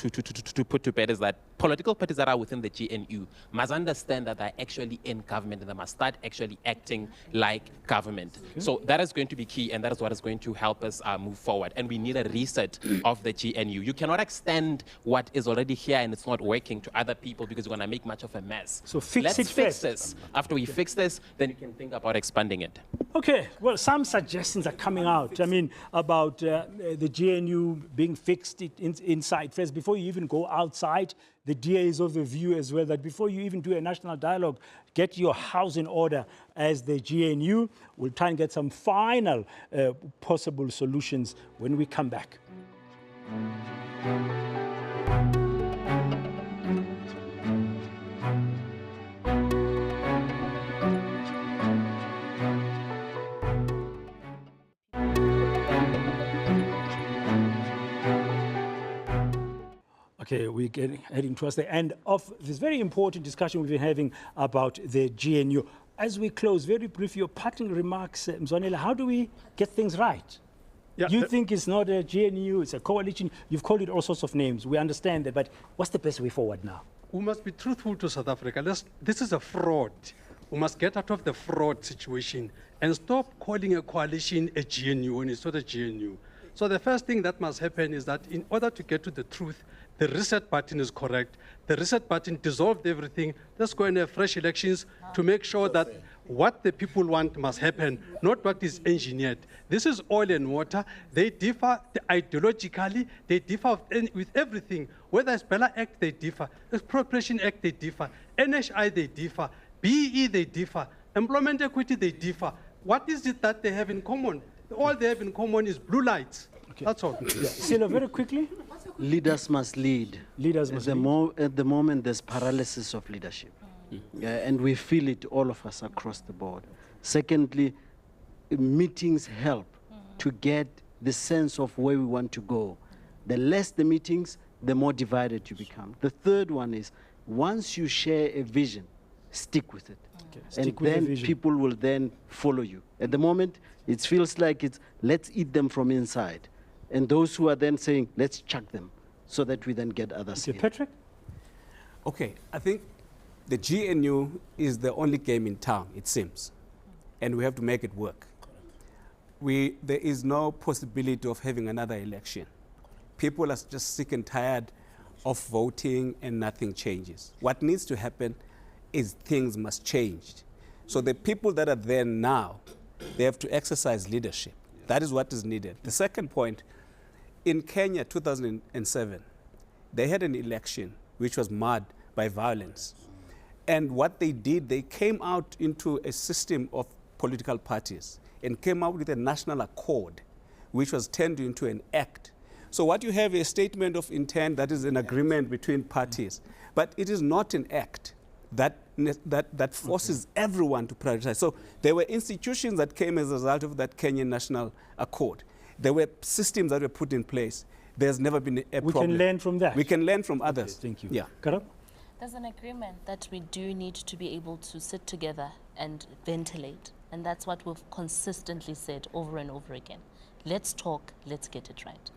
put to bed is that political parties that are within the GNU must understand that they're actually in government and they must start actually acting like government. So that is going to be key, and that is what is going to help us move forward. And we need a reset of the GNU. You cannot extend what is already here and it's not working to other people because you're going to make much of a mess. So Let's fix this. After we fix this, then you can think about expanding it. Okay, well, some suggestions are coming out. I mean, about the GNU being fixed inside first. Before you even go outside, the DA is of the view as well that before you even do a national dialogue, get your house in order as the GNU. We'll try and get some final possible solutions when we come back. Okay, we're heading towards the end of this very important discussion we've been having about the GNU. As we close, very briefly, your parting remarks, Mzwanele, how do we get things right? Yeah, you think it's not a GNU, it's a coalition. You've called it all sorts of names. We understand that, but what's the best way forward now? We must be truthful to South Africa. This is a fraud. We must get out of the fraud situation and stop calling a coalition a GNU when it's not a GNU. So the first thing that must happen is that in order to get to the truth, the reset button is correct. The reset button dissolved everything. Let's go and have fresh elections to make sure that what the people want must happen, not what is engineered. This is oil and water. They differ ideologically. They differ with everything. Whether it's Bella Act, they differ. Expropriation Act, they differ. NHI, they differ. BE, they differ. Employment equity, they differ. What is it that they have in common? All they have in common is blue lights. Okay. That's all. Yeah. Silo, very quickly. Leaders must lead. Leaders must lead. At the moment, there's paralysis of leadership. And we feel it, all of us, across the board. Secondly, meetings help to get the sense of where we want to go. The less the meetings, the more divided you become. The third one is, once you share a vision, stick with it. And then people will then follow you. At the moment, it feels like it's let's eat them from inside. And those who are then saying, let's chuck them, so that we then get others in. Patrick? Okay, I think the GNU is the only game in town, it seems. And we have to make it work. There is no possibility of having another election. People are just sick and tired of voting and nothing changes. What needs to happen is things must change. So the people that are there now, they have to exercise leadership. That is what is needed. The second point, in Kenya 2007, they had an election which was marred by violence. And what they did, they came out into a system of political parties and came out with a national accord, which was turned into an act. So what you have is a statement of intent that is an agreement between parties, but it is not an act that forces everyone to prioritize. So there were institutions that came as a result of that Kenyan National Accord. There were systems that were put in place. There's never been a problem. We can learn from that. We can learn from others. Thank you. Yeah. Karab? There's an agreement that we do need to be able to sit together and ventilate. And that's what we've consistently said over and over again. Let's talk, let's get it right.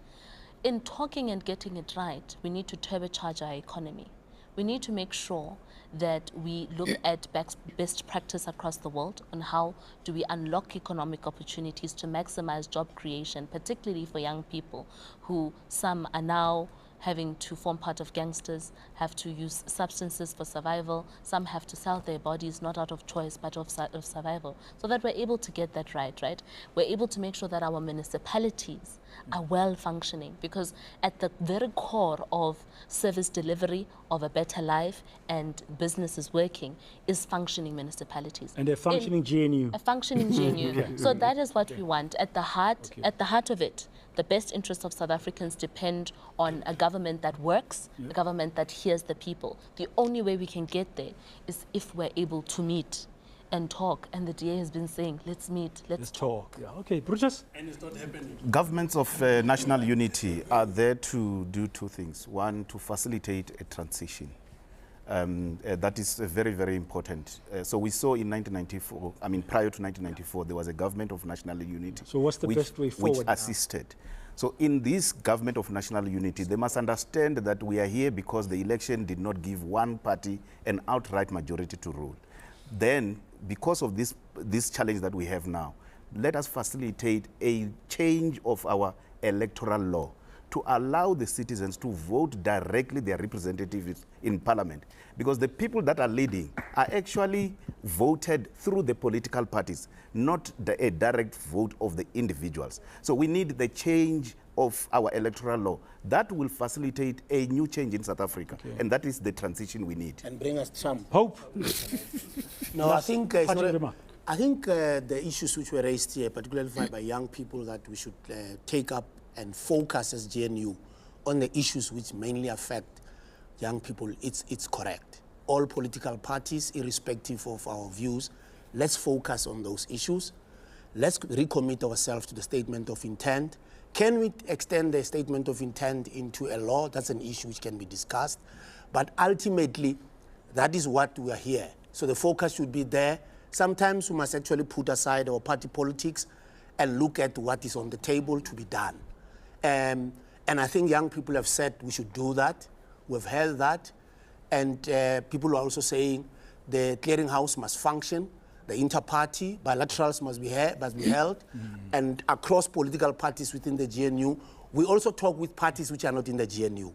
In talking and getting it right, we need to turbocharge our economy. We need to make sure that we look at best practice across the world on how do we unlock economic opportunities to maximize job creation, particularly for young people who some are now having to form part of gangsters, have to use substances for survival. Some have to sell their bodies, not out of choice, but of survival. So that we're able to get that right? We're able to make sure that our municipalities are well functioning, because at the very core of service delivery, of a better life and businesses working is functioning municipalities. And a functioning GNU. A functioning GNU. So that is what we want. At the heart of it, the best interests of South Africans depend on a government that works, a government that hears the people. The only way we can get there is if we're able to meet and talk. And the DA has been saying, let's meet, let's talk. Yeah. Okay, Brutus? And it's not happening. Governments of national unity are there to do two things. One, to facilitate a transition. That is very, very important. So we saw in 1994, prior to 1994, there was a government of national unity. So what's the best way forward which now? assisted. So in this government of national unity, they must understand that we are here because the election did not give one party an outright majority to rule. Then, because of this challenge that we have now, let us facilitate a change of our electoral law to allow the citizens to vote directly their representatives in parliament. Because the people that are leading are actually voted through the political parties, not a direct vote of the individuals. So we need the change of our electoral law. That will facilitate a new change in South Africa. Okay. And that is the transition we need. And bring us Trump. Hope. No, I think the issues which were raised here, particularly by young people, that we should take up and focus as GNU on the issues which mainly affect young people, it's correct. All political parties, irrespective of our views, let's focus on those issues. let's recommit ourselves to the statement of intent. Can we extend the statement of intent into a law? That's an issue which can be discussed. But ultimately, that is what we are here. So the focus should be there. Sometimes we must actually put aside our party politics and look at what is on the table to be done. And I think young people have said we should do that. We've heard that. And people are also saying the clearinghouse must function, the inter-party bilaterals must be held, and across political parties within the GNU. We also talk with parties which are not in the GNU,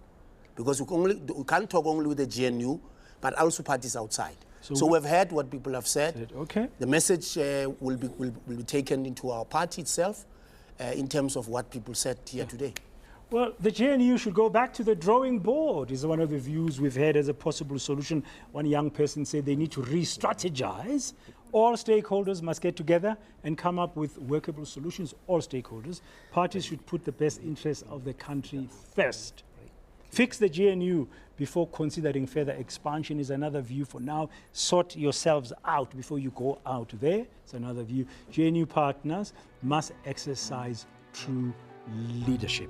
because we can't talk only with the GNU, but also parties outside. So we've heard what people have said. Okay. The message will be taken into our party itself in terms of what people said here today. Well, the GNU should go back to the drawing board is one of the views we've had as a possible solution. One young person said they need to re-strategize. All stakeholders must get together and come up with workable solutions. All stakeholders. Parties should put the best interests of the country first. Fix the GNU before considering further expansion is another view for now. Sort yourselves out before you go out there. It's another view. GNU partners must exercise true leadership.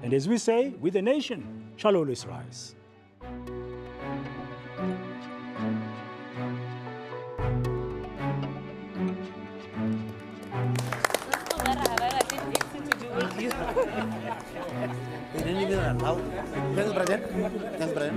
And as we say, with the nation shall always rise. They didn't even allow. Thanks, brother. Thanks, brother.